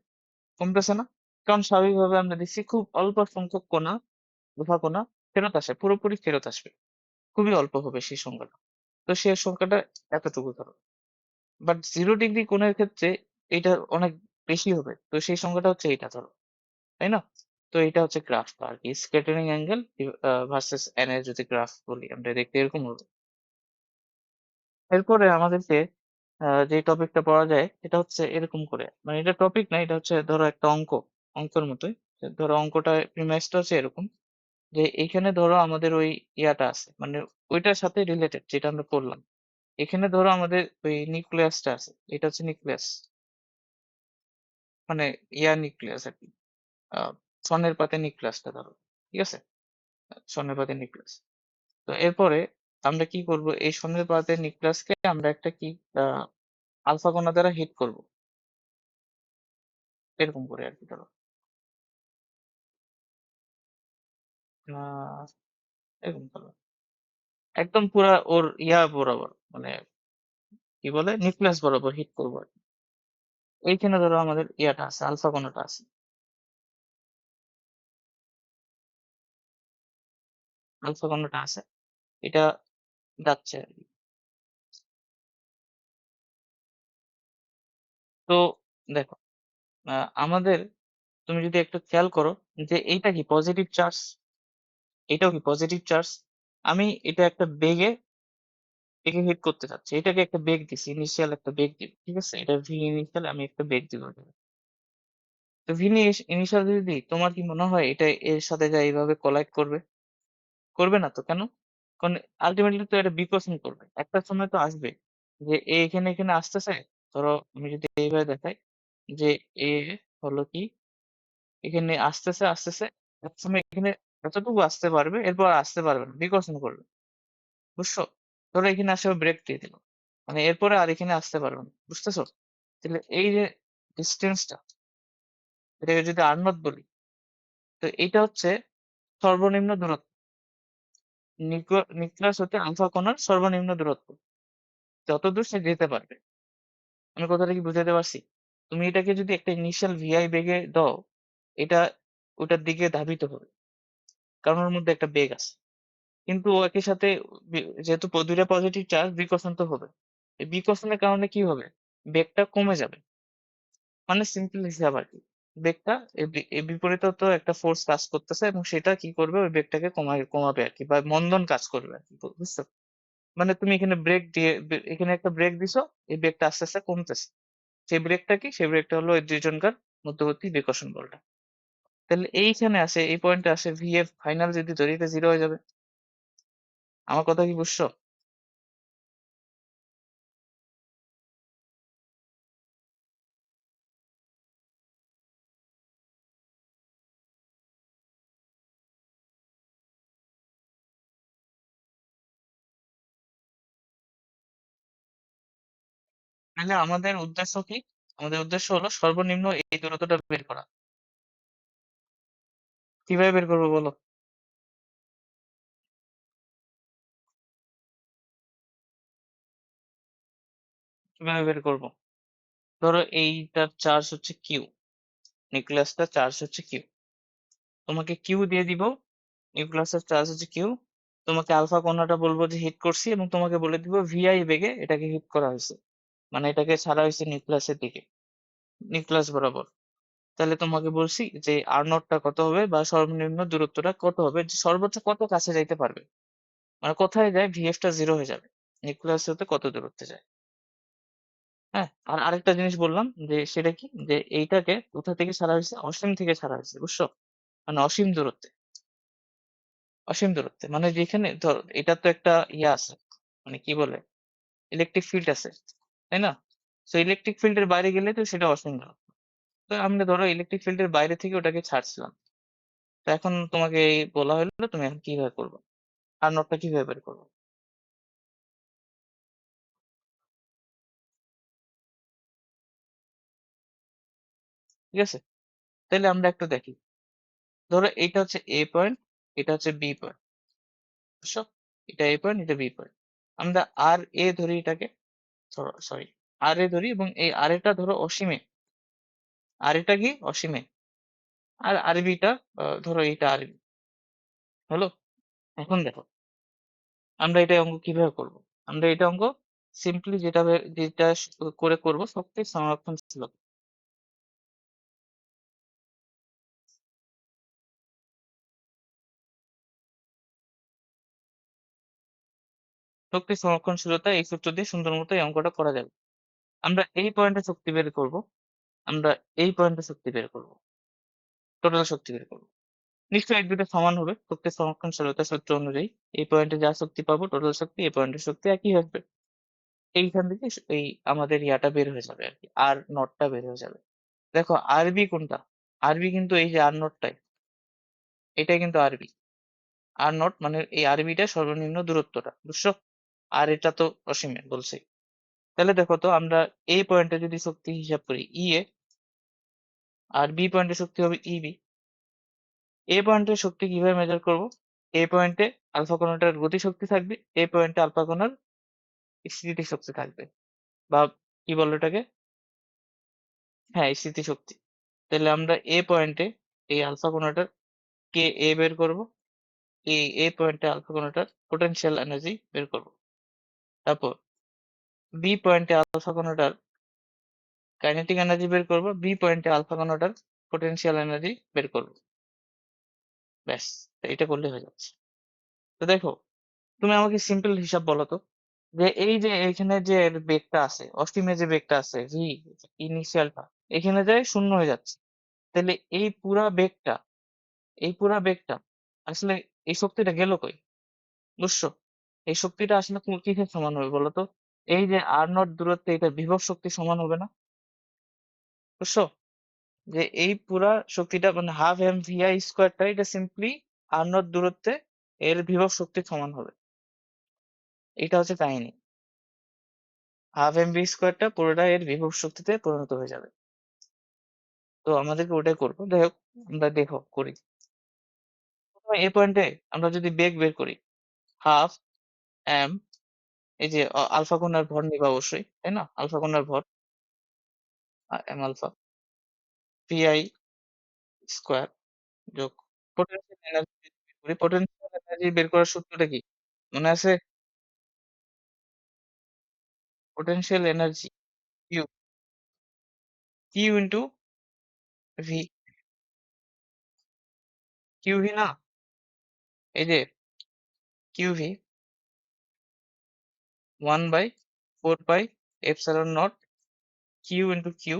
কমতেছে না? কারণ স্বাভাবিকভাবে আমরা দেখছি খুব অল্প সংখ্যক কণা, উভা কণা ফেরত আসে, পুরোপুরি ফেরত আসবে, খুবই অল্প হবে সেই সংখ্যাটা। তো সেই সংখ্যাটা এতটুকু ধরো, বাট 0 ডিগ্রি কোণের ক্ষেত্রে এটা অনেক বেশি হবে, তো সেই সংখ্যাটা হচ্ছে এইটা ধরো, তাই না? তো এটা হচ্ছে গ্রাফটা আর কি, স্ক্যাটারিং অ্যাঙ্গেল ভার্সেস এন এর যদি গ্রাফ বলি আমরা, দেখতে এরকম হবে। এরপরে আমাদেরকে যে টপিকটা পড়া যায় সেটা হচ্ছে এরকম করে, মানে এটা টপিক না, এটা হচ্ছে ধরো একটা অঙ্কের মতোই। ধরো অঙ্কটা প্রিমাইসটা হচ্ছে এরকম, যে এইখানে ধরো আমাদের ওই ইয়াটা আছে, মানে ওইটার সাথে রিলেটেড যেটা আমরা পড়লাম। এখানে ধরো আমাদের ওই নিউক্লিয়াসটা আছে, এটা হচ্ছে নিউক্লিয়াস, মানে নিউক্লিয়াস আর কি, আহ স্বর্ণের পাতে নিউক্লিয়াসটা ধরো। ঠিক আছে, স্বর্ণের পাতে নিউক্লিয়াস। তো এরপরে আমরা কি করব, এই স্বর্ণের পাতের নিউক্লিয়াসকে আমরা একটা কি আলফা কণা দ্বারা হিট করব, এরকম করে আর কি ধরো। আহ, এরকম ধরো, একদম পুরা ওর বরাবর, মানে কি বলে নিউক্লিয়াস বরাবর হিট করবো আর কি। এইখানে ধরো আমাদের ইয়াটা আছে, আলফা কোণটা আছে, আলফা কোণটা আছে, এটা যাচ্ছে আর কি। তো দেখো, আমাদের, তুমি যদি একটু খেয়াল করো যে এইটা কি পজিটিভ চার্জ, এটাও কি পজিটিভ চার্জ। আমি এটা একটা বেগে একে হিট করতে চাচ্ছি, এটাকে একটা বেগ দিছি, ইনিশিয়াল একটা বেগ দিব, ঠিক আছে, এটা ভি ইনিশিয়াল, আমি একটা বেগ দিব এটাকে। তো ভি ইনিশিয়াল যদি দিই, তোমার কি মনে হয় এটা এর সাথে যা এইভাবে কোলাইড করবে? করবে না তো, কেন? কারণ আলটিমেটলি তো এটা বিকশন করবে, একটা সময় তো আসবে যে এ এখানে এখানে আসতেছে। ধরো আমি যদি এইভাবে দেখাই যে এ হলো কি এখানে আসতেছে আসতেছে, এক সময় এখানে এতটুকু আসতে পারবে, এরপর আর আসতে পারবে না, বিকশন করবে, বুঝছো? ধরো এখানে আসে ব্রেক দিয়ে দিল, মানে এরপরে আর এখানে আসতে পারবে না, বুঝতেছো? তাহলে এই যে ডিস্টেন্সটা, এটাকে যদি আর নট বলি, তো এইটা হচ্ছে সর্বনিম্ন দূরত্ব, নিউক্লিয়াস হতে আলফা কণার সর্বনিম্ন দূরত্ব, যতদূর সে যেতে পারবে। আমি কথাটা কি বুঝাতে পারছি? তুমি এটাকে যদি একটা ইনিশিয়াল ভিআই বেগে দাও, এটা ওটার দিকে ধাবিত হবে, কারণ ওর মধ্যে একটা বেগ আছে। কিন্তু ও একই সাথে যেহেতু দুইটা পজিটিভ চার্জ, বিকর্ষণ তো হবে। এই বিকর্ষণের কারণে কি হবে? বেগটা কমে যাবে, মানে সিম্পল হিসাব আর কি। বেগটা এর বিপরীতে তো একটা ফোর্স কাজ করতেছে, এবং সেটা কি করবে, ওই বেগটাকে কমাবে আর কি, বা মন্দন কাজ করবে আর কি, বুঝছো? মানে তুমি এখানে ব্রেক দিয়ে এখানে একটা ব্রেক দিছো, এই ব্রেকটা আস্তে আস্তে কমতেছে, সেই ব্রেকটা কি, সেই ব্রেকটা হলো এই দুইজনকার মধ্যবর্তী বিকর্ষণ বলটা। তাহলে এইখানে আসে, এই পয়েন্টে আসে ভিএফ ফাইনাল যদি ধরি, এটা জিরো হয়ে যাবে। আমার কথা কি বুঝছো? তাহলে আমাদের উদ্দেশ্য কি? আমাদের উদ্দেশ্য হলো সর্বনিম্ন এই দূরত্বটা বের করা। কিভাবে বের করবো বলো? কিভাবে বের করবো? ধরো এইটার চার্জ হচ্ছে কিউ, নিউক্লিয়াসটার চার্জ হচ্ছে কিউ, তোমাকে কিউ দিয়ে দিব, নিউক্লিয়াসের চার্জ হচ্ছে কিউ, তোমাকে আলফা কণাটা বলবো যে হিট করছি, এবং তোমাকে বলে দিব ভিআই বেগে এটাকে হিট করা হয়েছে, মানে এটাকে ছাড়া হয়েছে নিউক্লিয়াসের দিকে, নিউক্লিয়াস বরাবর। তাহলে তোমাকে বলছি যে আর নটটা কত হবে, বা সর্বনিম্ন দূরত্বটা কত হবে, যে সর্বোচ্চ কত কাছে যাইতে পারবে, মানে কোথায় যায় ভিএফটা জিরো হয়ে যাবে, নিউক্লিয়াস হতে কত দূরত্বে যায়। হ্যাঁ, আর আরেকটা জিনিস বললাম যে সেটা কি, যে এইটাকে কোথা থেকে ছাড়া হয়েছে, অসীম থেকে ছাড়া হয়েছে, বুঝছো? মানে অসীম দূরত্বে, অসীম দূরত্বে, মানে যেখানে ধর এটা তো একটা ইয়ে আছে, মানে কি বলে, ইলেকট্রিক ফিল্ড আছে, তাই না? তো ইলেকট্রিক ফিল্ডের বাইরে গেলে তো সেটা অসীম দূরত্ব। তো আমরা ধরো ইলেকট্রিক ফিল্ডের বাইরে থেকে ওটাকে ছাড়ছিলাম, তো এখন তোমাকে এই বলা হলো, তুমি এখন কিভাবে করবে, আর নোটটা কিভাবে বের করবে? ঠিক আছে, তাহলে আমরা একটু দেখি। ধরো এইটা হচ্ছে এ পয়েন্ট, এটা হচ্ছে বি পয়েন্ট, বুঝছো? এটা এ পয়েন্ট, এটা বি পয়েন্ট। আমরা আর এ ধরি এটাকে, ধরো সরি, আর এ ধরি, এবং এই আর এটা ধরো অসীমে, আর এটা কি অসীমে, আর আরবিটা ধরো এইটা আরবি, হলো? এখন দেখো, আমরা এটা অঙ্ক কিভাবে করব? আমরা এটা অঙ্ক সিম্পলি যেটা করে করব, শক্তি সংরক্ষণশীলতা। শক্তি সংরক্ষণশীলতা এই সূত্র দিয়ে সুন্দর মতো এই অঙ্কটা করা যাবে। আমরা এই পয়েন্টে শক্তি বের করব, আমরা এই পয়েন্টে শক্তি বের করব, টোটাল শক্তি বের করব। নিশ্চয়ই এক দুটো সমান হবে শক্তি সংরক্ষণশীলতা সূত্র অনুযায়ী। এই পয়েন্টে যা শক্তি পাবো টোটাল শক্তি, এই পয়েন্টের শক্তি একই আসবে। এইখান থেকে এই আমাদের ইয়াটা বের হয়ে যাবে আর কি, আর নটটা বের হয়ে যাবে। দেখো আরবি কোনটা? আরবি কিন্তু এই যে আর নটটাই, এটাই কিন্তু আরবি। আর নট মানে এই আরবিটা সর্বনিম্ন দূরত্বটা, বুঝছো? আর এটা তো অসীমে বলছি। তাহলে দেখো তো, আমরা এই পয়েন্টে যদি শক্তি হিসাব করি ই এ, আর বি পয়েন্টের শক্তি হবে ইবি। এ পয়েন্টের শক্তি কিভাবে মেজার করব? এ পয়েন্টে আলফা কণাটার গতি শক্তি থাকবে, এ পয়েন্টে আলফা কণার স্থিতি শক্তি থাকবে, বা কি বলো এটাকে, হ্যাঁ, এই স্থিতিশক্তি। তাহলে আমরা এ পয়েন্টে এই আলফা কোণাটার কে এ বের করব, এই এ পয়েন্টে আলফা কোণাটার পোটেনশিয়াল এনার্জি বের করব। তারপর বি পয়েন্টে আলফা কোণাটার কাইনেটিক এনার্জি বের করব, বি পয়েন্টে আলফা কোণাটার পোটেনশিয়াল এনার্জি বের করব। ব্যাস, এটা করলে হয়ে যাচ্ছে। তো দেখো, তুমি আমাকে সিম্পল হিসাব বলো তো, যে এই যে এখানে যে বেগটা আছে, অসীমে যে বেগটা আছে ভি ইনিশিয়ালটা, এখানে যায় শূন্য হয়ে যাচ্ছে। তাহলে এই পুরা বেগটা আসলে এই শক্তিটা গেল কই? বুঝছো? এই শক্তিটা আসলে কিসের সমান হবে বলো তো? এই যে আর নট দূরত্বে এটা বিভব শক্তি সমান হবে না? বুঝছো? যে এই পুরা শক্তিটা মানে হাফ এম ভি আই স্কোয়ারটা, এটা সিম্পলি আর নট দূরত্বে এর বিভব শক্তি সমান হবে। এটা হচ্ছে কাহিনী। হাফ এম ভি স্কোয়ারটা পুরোটা এর বিভব শক্তিতে পরিণত হয়ে যাবে। তো আমাদেরকে ওটাই করবো। যাই হোক, আমরা দেখো করি। প্রথমে এই পয়েন্টে আমরা যদি বেগ বের করি, হাফ এম, এই যে আলফা কোণের ভর নিবা অবশ্যই, তাই না? আলফা কোণের ভর M alpha P I square যোগ পোটেনশিয়াল এনার্জি বের করি। পোটেনশিয়াল এনার্জি বের করার সূত্রটা কি মনে আছে? Potential energy Q, Q into V, Q V না, এই যে Q V 1/4 pi epsilon nought Q into Q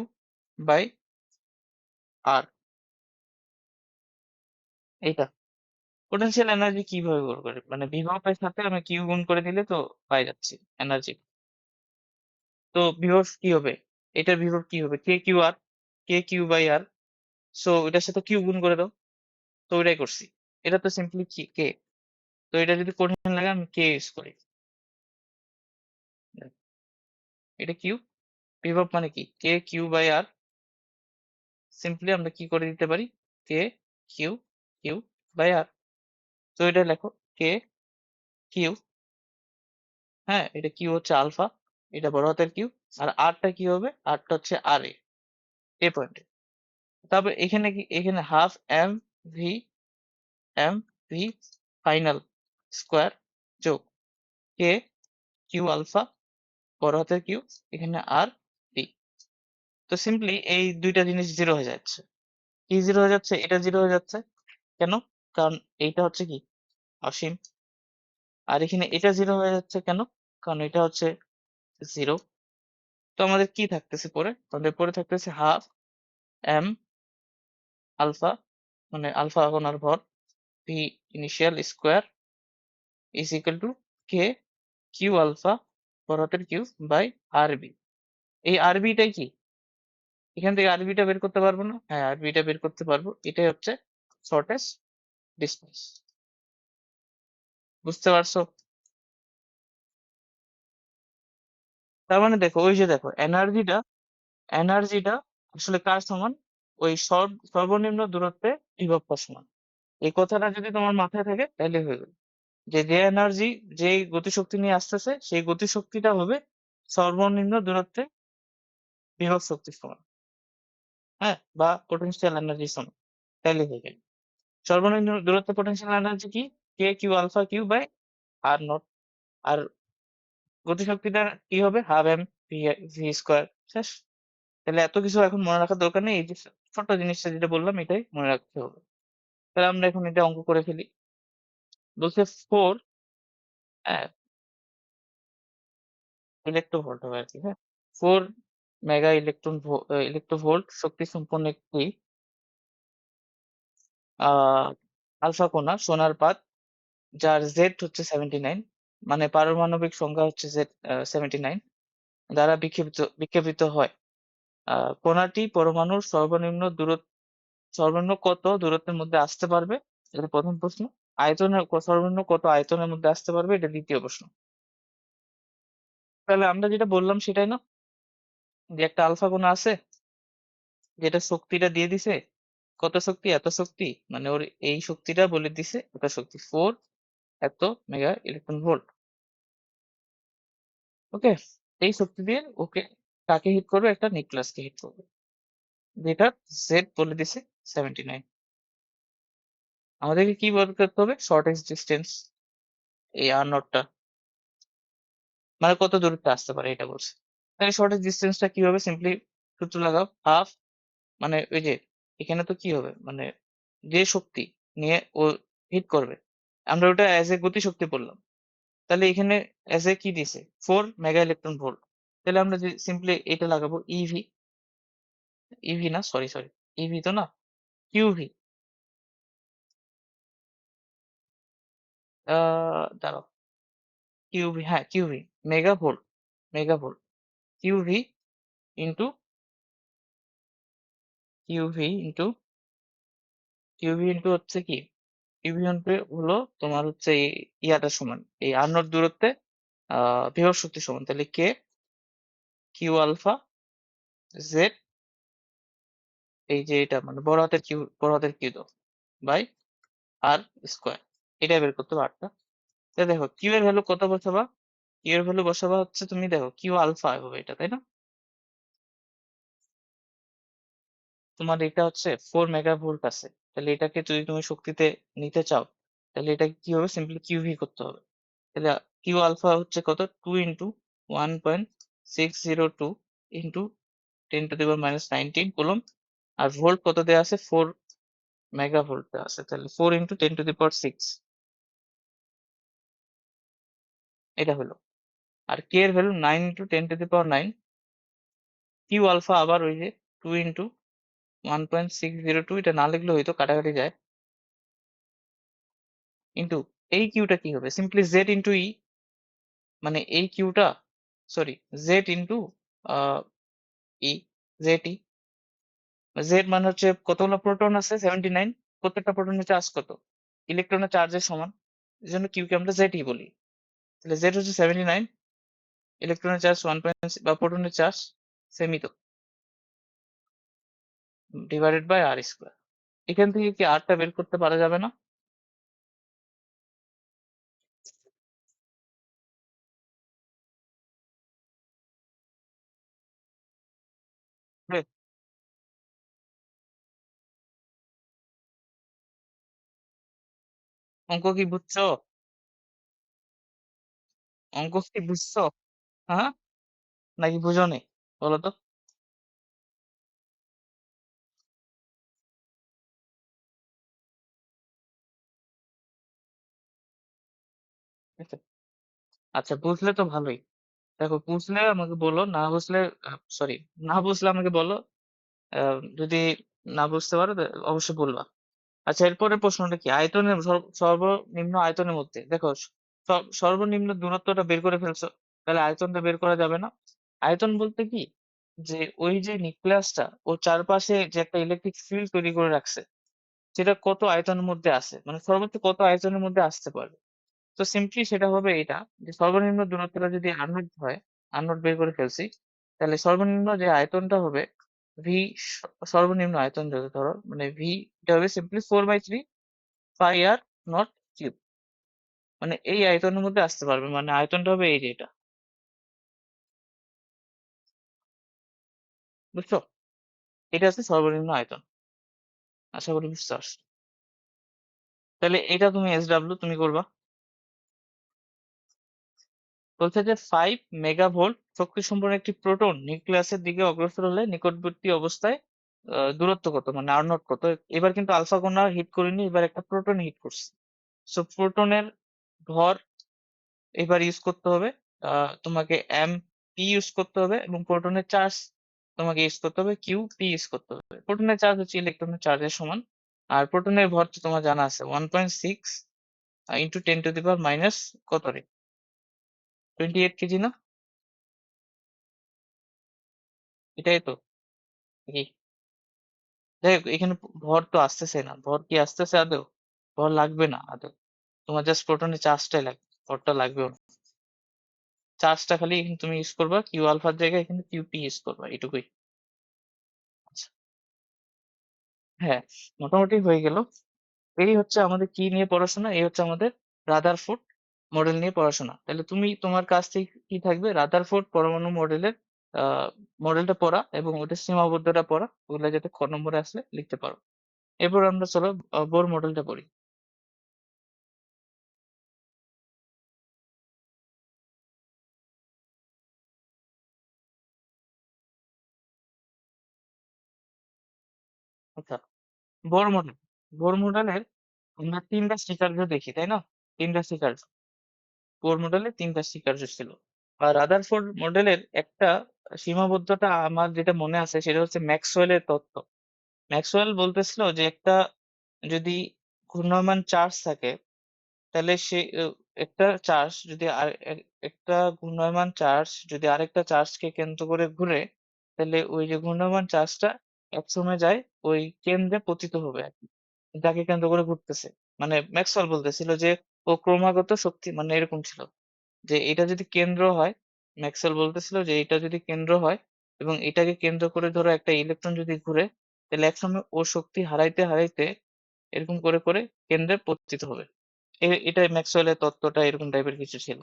by R. এইটা পোটেনশিয়াল এনার্জি কিভাবে বের করে, মানে বিভবের সাথে আমি কিউ গুণ করে দিলে তো পাই যাচ্ছি এনার্জি। তো বিভব কি হবে? এটার বিভব কি হবে? K Q R, K Q by R. So এটার সাথে কিউ গুণ করে দাও। তো ওইটাই করছি। এটা তো সিম্পলি কি কে। তো এটা যদি কঠিন লাগে আমি কে ইউজ করি। এটা কিউ, বিভব মানে কি K Q by R. Simply আমরা কি করে দিতে পারি, কে কিউ কিউ বাই আর। তো এটা লেখো কে কিউ, হ্যাঁ এটা কিউ হচ্ছে আলফা, এটা বড় হাতের কিউ। আর আরটা কি হবে? আরটা হচ্ছে আর এ পয়েন্টে। তারপর এখানে কি, এখানে half M V, M V final square যোগ কে কিউ আলফা বড় হাতের কিউ, এখানে আর ডি। তো সিম্পলি এই দুইটা জিনিস জিরো হয়ে যাচ্ছে। কি জিরো হয়ে যাচ্ছে? এটা জিরো হয়ে যাচ্ছে কেন? কারণ এইটা হচ্ছে কি অসীম। আর এখানে এটা জিরো হয়ে যাচ্ছে কেন? কারণ এটা হচ্ছে জিরো। তো আমাদের কি থাকতেছে পরে? আমাদের পরে থাকতেছে হাফ এম আলফা, মানে আলফা কণার ভর V initial square is equal to K Q alpha বড় হাতের কিউ বাই আর বি। এই আর বিটাই কি, এখান থেকে আর বিটা বের করতে পারবো না? হ্যাঁ, আর বিটা বের করতে পারবো। এটাই হচ্ছে শর্টেস্ট ডিস্টেন্স। বুঝতে পারছো? তার মানে দেখো, ওই যে দেখো এনার্জিটা, এনার্জিটা আসলে কার সমান? ওই সর্বনিম্ন দূরত্বে বিভবটার সমান। এই কথাটা যদি তোমার মাথায় থাকে তাহলে হয়ে গেল। যে যে এনার্জি যে গতিশক্তি নিয়ে আসতেছে সেই গতিশক্তিটা হবে সর্বনিম্ন দূরত্বে বিভব শক্তির সমান, হ্যাঁ, বা পোটেনশিয়াল এনার্জি সমান। তাইলে হয়ে গেল। সর্বনিম্ন দূরত্ব পোটেনশিয়াল এনার্জি কি? K Q alpha Q by R nought. আর গতিশক্তিটা কি হবে? Half M V V square. শেষ। তাহলে এত কিছু এখন মনে রাখার দরকার নেই, এই যে ছোট্ট জিনিসটা যেটা বললাম এটাই মনে রাখতে হবে। তাহলে আমরা এখন এটা অঙ্ক করে ফেলি। বলছে ফোর, হ্যাঁ ইলেকট্রোভোল্ট হবে আর কি, হ্যাঁ 4 মেগা ইলেকট্রোভোল্ট শক্তি সম্পন্ন একটি আহ আলফা কণা সোনার পাত, যার জেড হচ্ছে 79, মানে পারমাণবিক সংখ্যা হচ্ছে জেড 79 দ্বারা বিক্ষেপিত হয়। কণাটি পরমাণুর সর্বনিম্ন কত দূরত্বের মধ্যে আসতে পারবে? এটা প্রথম প্রশ্ন। সর্বনিম্ন কত আয়তনের মধ্যে আসতে পারবে? এটা দ্বিতীয় প্রশ্ন। তাহলে আমরা যেটা বললাম সেটাই না, যে একটা আলফা কণা আছে যেটা শক্তিটা দিয়ে দিছে, কত শক্তি? এত শক্তি, মানে ওর এই শক্তিটা বলে দিছে এত শক্তি, এত মেগা ইলেকট্রন ভোল্ট। ওকে, এই শক্তি দিয়ে ওকে কাকে হিট করবে? একটা নিউক্লিয়াসকে হিট করবে। যেটা জেড বলে দিছে 79। আমাদেরকে কি বের করতে হবে? শর্টেস্ট ডিস্টেন্স, এই আর নটটা, মানে কত দূরত্বে আসতে পারে এটা বলছে। তাহলে শর্টেস্ট ডিস্টেন্সটা কি হবে? সিম্পলি সূত্র লাগাও, হাফ, মানে ওই যে এখানে তো কি হবে, মানে যে শক্তি নিয়ে ও হিট করবে, আমরা ওটা অ্যাজ এ গতি শক্তি বললাম, তাহলে এখানে অ্যাজ এ কি দিছে? 4 মেগা ইলেকট্রন ভোল্ট। তাহলে আমরা যে সিম্পলি এটা লাগাবো ইভি, ইভি না, সরি সরি, ইভি তো না, কিউভি, দাঁড়াও, কিউভি, হ্যাঁ QV, mega volt, mega volt, QV into, QV into, QV into হচ্ছে কি, কিউভি ইন্টু হলো তোমার হচ্ছে এই ইয়াটার সমান, এই আর নট দূরত্বে বিভব শক্তি সমান, তাহলে কে কিউ আলফা জেড, এই যে এটা মানে বড় হাতের কিউ, বড় হাতের কিউ দাও, বাই আর স্কোয়ার, এটা বের করতে পারতা। তো দেখো কিউ এর ভ্যালু কত বসাবা? কিউ এর ভ্যালু বসাবা হচ্ছে, তুমি দেখো কিউ আলফা হবে এটা, তাই না? তোমার এটা হচ্ছে 4 মেগা ভোল্ট আছে, তাহলে এটাকে যদি তুমি শক্তিতে নিতে চাও, তাহলে এটা কি হবে? সিম্পলি কিউভি করতে হবে। তাহলে কিউ আলফা হচ্ছে কত? 2 × 1.602 ইন্টু 10⁻⁻19 কুলম। আর ভোল্ট কত দেওয়া আছে? 4 মেগা ভোল্ট দেওয়া আছে, তাহলে 4 × 10⁶ এটা হলো। আর কে এর ভ্যালু 9 × 10⁹, কিউ আলফা আবার ওই যে 2 × 1.602, এটা না লিখলে হয়তো কাটাকাটি যায়, ইন্টু এই কিউটা কি হবে? সিম্পলি জেড ইন্টু ই, মানে এই কিউটা, সরি, জেড ইন্টু ই, জেড ই, জেড মানে হচ্ছে কতগুলো প্রোটন আছে? 79, প্রত্যেকটা প্রোটনের চার্জ কত? ইলেকট্রনের চার্জের সমান, এই জন্য কিউকে আমরা জেড ই বলি। তাহলে জেড হচ্ছে 79, ইলেকট্রনের চার্জ 1.6 বা প্রোটনের চার্জ সেমই তো, ডিভাইডেড বাই আর স্কোয়ার। এখান থেকে কি আরটা বের করতে পারা যাবে না? হবে? অঙ্ক কি বুঝছো? অঙ্ক কি বুঝছো? হ্যাঁ, নাকি বুঝোনি? বলো তো। ঠিক আছে? আচ্ছা, বুঝলে তো ভালোই। দেখো বুঝলে আমাকে বলো, না বুঝলে, সরি, না বুঝলে আমাকে বলো। যদি না বুঝতে পারো তো অবশ্যই বলবা। আচ্ছা, এরপরের প্রশ্নটা কি? আয়তনের সর্বনিম্ন আয়তনের মধ্যে দেখো, সর্বনিম্ন দূরত্বটা বের করে ফেলছো, তাহলে আয়তনটা বের করা যাবে না? আয়তন বলতে কি, যে ওই যে নিউক্লিয়াসটা ও চারপাশে যে একটা ইলেকট্রিক ফিল্ড তৈরি করে রাখছে, সেটা কত আয়তনের মধ্যে আছে, মানে সর্বোচ্চ কত আয়তনের মধ্যে আসতে পারবে। তো সিম্পলি সেটা হবে এটা, যে সর্বনিম্ন দূরত্বটা যদি আননোট হয়, আননোট বের করে ফেলছি, তাহলে সর্বনিম্ন যে আয়তনটা হবে ভি, সর্বনিম্ন আয়তন যত ধরো মানে ভি, এটা হবে simply 4/3 pi are not cube, মানে এই আয়তনের মধ্যে আসতে পারবে, মানে আয়তনটা হবে এই যে এটা, বুঝছো? এটা হচ্ছে সর্বনিম্ন আয়তন। আশা করি বুঝতে পারছো। তাহলে এটা তুমি এস ডাব্লিউ তুমি করবা। বলছে যে 5 মেগা ভোল্ট শক্তি সম্পন্ন একটি প্রোটন নিউক্লিয়াসের দিকে অগ্রসর হলে নিকটবর্তী অবস্থায় দূরত্ব কত, মানে আর নট কত? এবার কিন্তু আলফা কণা হিট করিনি, এবার একটা প্রোটন হিট করছি। সো প্রোটনের ভর এবার ইউজ করতে হবে, তোমাকে এম পি ইউজ করতে হবে, এবং প্রোটনের চার্জ তোমাকে ইউজ করতে হবে কিউ পি ইউজ করতে হবে। প্রোটনের চার্জ হচ্ছে ইলেকট্রনের চার্জের সমান, আর প্রোটনের ভর তো তোমার জানা আছে 1.6 ইন্টু 10⁻⁻, কত রে, 28 কেজি না? এটাই তো কি? যাই হোক, এখানে ভর তো আসতেছে না, ভর কি আসতেছে আদৌ? ভর লাগবে না আদৌ, তোমার জাস্ট প্রোটনের চার্জটাই লাগবে, ভরটা লাগবেও না। চার্জটা খালি এখানে তুমি ইউজ করবা, কিউ আলফার জায়গায় এখানে কিউ পি ইউজ করবা, এটুকুই। আচ্ছা, হ্যাঁ, মোটামুটি হয়ে গেল। এই হচ্ছে আমাদের কি নিয়ে পড়াশোনা, এই হচ্ছে আমাদের রাদারফোর্ড মডেল নিয়ে পড়াশোনা। তাহলে তুমি তোমার কাছ থেকে কি থাকবে? রাদারফোর্ড পরমাণু মডেলের মডেলটা পড়া এবং ওটার সীমাবদ্ধতা পড়া, ওগুলা যাতে খ নম্বরে আসলে লিখতে পারো। এরপর আমরা চলো বোর মডেলটা পড়ি। আচ্ছা, বোর মডেল, বোর মডেলের আমরা তিনটা স্বীকার্য দেখি, তাই না? তিনটা স্বীকার্য, বোর মডেলে তিনটা স্বীকার্য ছিল। আর রাদারফোর্ড মডেলের একটা সীমাবদ্ধতা আমার যেটা মনে আছে সেটা হচ্ছে ম্যাক্সওয়েলের তত্ত্ব। ম্যাক্সওয়েল বলতেছিল যে একটা যদি ঘূর্ণায়মান চার্জ থাকে, তাহলে সে একটা চার্জ যদি একটা ঘূর্ণায়মান চার্জ যদি আরেকটা চার্জকে কেন্দ্র করে ঘুরে, তাহলে ওই যে ঘূর্ণায়মান চার্জটা একসময় যায় ওই কেন্দ্রে পতিত হবে আর কি, যাকে কেন্দ্র করে ঘুরতেছে। মানে ম্যাক্সওয়েল বলতেছিল যে ও ক্রমাগত শক্তি, মানে এরকম ছিল যে এটা যদি কেন্দ্র হয়, ম্যাক্সওয়েল বলতেছিল যে এটা যদি কেন্দ্র হয় এবং এটাকে কেন্দ্র করে ধরো একটা ইলেকট্রন যদি ঘুরে, তাহলে একসময় ও শক্তি হারাইতে হারাইতে এরকম করে করে কেন্দ্রে পতিত হবে। এটাই ম্যাক্সওয়েলের তত্ত্বটা, এরকম টাইপের কিছু ছিল।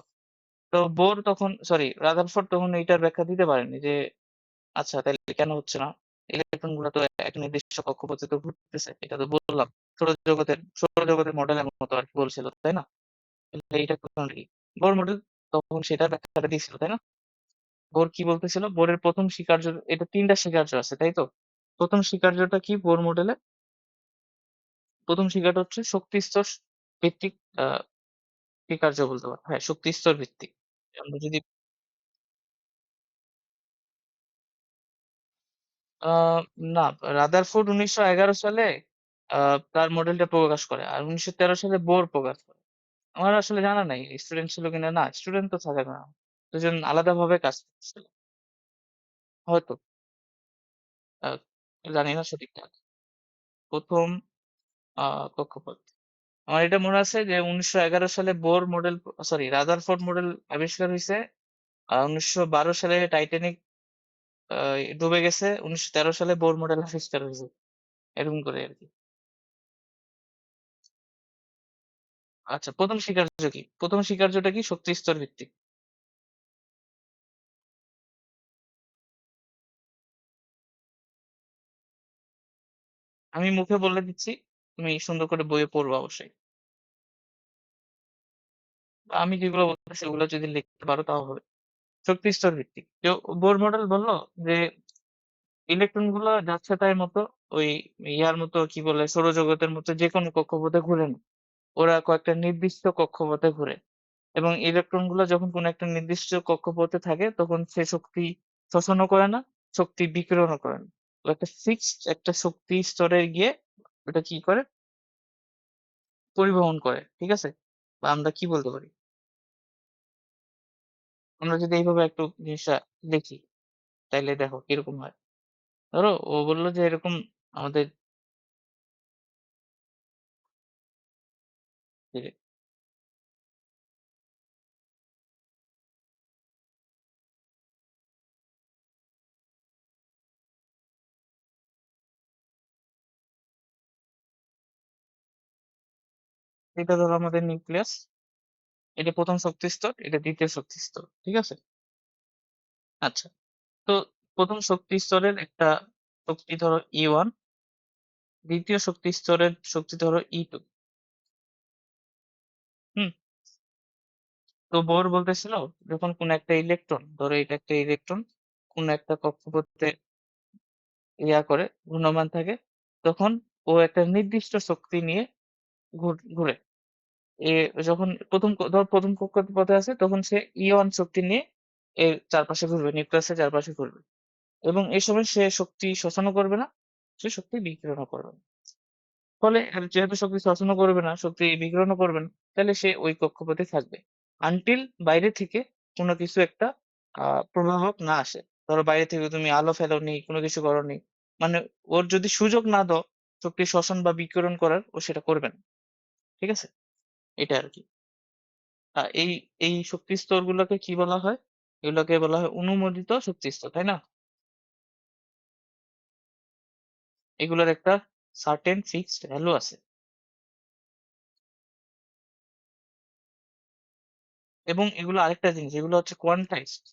তো বোর তখন, সরি, রাদারফোর্ড তখন এইটার ব্যাখ্যা দিতে পারেনি যে আচ্ছা তাহলে কেন হচ্ছে না, ইলেকট্রন গুলো তো এক নির্দিষ্ট কক্ষপথে তো ঘুরতেছে, এটা তো বললাম সৌরজগতের মডেলের মতো আর কি বলছিল, তাই না? তাহলে এইটা কোন কি বোর মডেল তখন সেটার ব্যাখ্যাটা দিয়েছিল, তাই না? বোর কি বলতেছিল, বোরের প্রথম স্বীকার্য, এটা তিনটা স্বীকার্য আছে তাই তো? প্রথম স্বীকার্যটা কি বোর মডেলে? প্রথম স্বীকার্য হচ্ছে শক্তি স্তর ভিত্তিক আহ স্বীকার্য বলতে পারো, হ্যাঁ, শক্তি স্তর ভিত্তিক। আমরা যদি আহ না, রাদারফোর্ড 1911 সালে তার মডেলটা প্রকাশ করে, আর 1913 সালে বোর প্রকাশ করে। আমার আসলে জানা নাই স্টুডেন্ট ছিল কিনা, না স্টুডেন্ট তো থাকে না, দুজন আলাদাভাবে কাজ করছিল হয়তো। আহ, জানি না সঠিকটা। প্রথম কক্ষপথ, আমার এটা মনে আছে যে 1911 সালে Bohr model, sorry, Rutherford model আবিষ্কার হয়েছে। 1912 সালে টাইটানিক ডুবে গেছে, 1913 সালে বোর মডেল আবিষ্কার হয়েছে, এরকম করে আর কি। আচ্ছা, প্রথম স্বীকার্য কি, প্রথম স্বীকার্যটা কি শক্তি স্তর ভিত্তিক? আমি মুখে বলে দিচ্ছি, তুমি সুন্দর করে বইয়ে পড়বা অবশ্যই। আমি যেগুলো বলতেছি ওগুলো যদি লিখতে পারো তাও হবে। শক্তি স্তর ভিত্তিক, যে বোর মডেল বললো যে ইলেকট্রন গুলো যাচ্ছে তাই মতো ওই ইয়ার মতো, কি বলে, সৌরজগতের মতো যে কোনো কক্ষপথে ঘুরে না, ওরা কয়েকটা নির্দিষ্ট কক্ষপথে ঘুরে। এবং ইলেকট্রন গুলো যখন কোনো একটা নির্দিষ্ট কক্ষপথে থাকে তখন সে শক্তি শোষণও করে না, শক্তি বিকিরণও করে না। ও একটা ফিক্সড একটা শক্তি স্তরে গিয়ে ওটা কি করে, পরিবহন করে, ঠিক আছে? বা আমরা কি বলতে পারি, আমরা যদি এইভাবে একটু জিনিসটা দেখি, তাইলে দেখো কিরকম হয়। ধরো ও বললো যে এরকম আমাদের যে এটা ধরো আমাদের নিউক্লিয়াস, এটা প্রথম শক্তি স্তর, এটা দ্বিতীয় শক্তি স্তর, ঠিক আছে? আচ্ছা, তো প্রথম শক্তি স্তরের একটা শক্তি ধরো E1, দ্বিতীয় শক্তি স্তরের শক্তি ধরো E2। হুম, তো বোর বলতেছিল যখন কোন একটা ইলেকট্রন, ধরো এটা একটা ইলেকট্রন, কোন একটা কক্ষপথে করে ঘূর্ণমান থাকে, তখন ও একটা নির্দিষ্ট শক্তি নিয়ে ঘুরে। এ যখন ধর প্রথম কক্ষপথে আছে তখন সে E1 শক্তি নিয়ে এর চারপাশে ঘুরবে, নিউক্লিয়াসের চারপাশে ঘুরবে, এবং এই সময় সে শক্তি শোষণও করবে না, সে শক্তি বিকিরণও করবে না। ফলে আর যেহেতু শক্তি শোষণও করবে না, শক্তি বিকিরণও করবে না, তাহলে সে ওই কক্ষপথে থাকবে আনটিল বাইরে থেকে কোনো কিছু একটা প্রভাবক না আসে। ধরো বাইরে থেকে তুমি আলো ফেলোনি, কোনো কিছু করোনি, মানে ওর যদি সুযোগ না দাও শক্তি শোষণ বা বিকিরণ করার, ও সেটা করবে না, ঠিক আছে? এটা আর কি। এই এই শক্তি স্তর গুলোকে কি বলা হয়? এগুলোকে বলা হয় অনুমোদিত শক্তি স্তর, তাই না? এগুলোর একটা সার্টেন ফিক্সড ভ্যালু আছে, এবং এগুলো আরেকটা জিনিস, এগুলো হচ্ছে কোয়ান্টাইজড।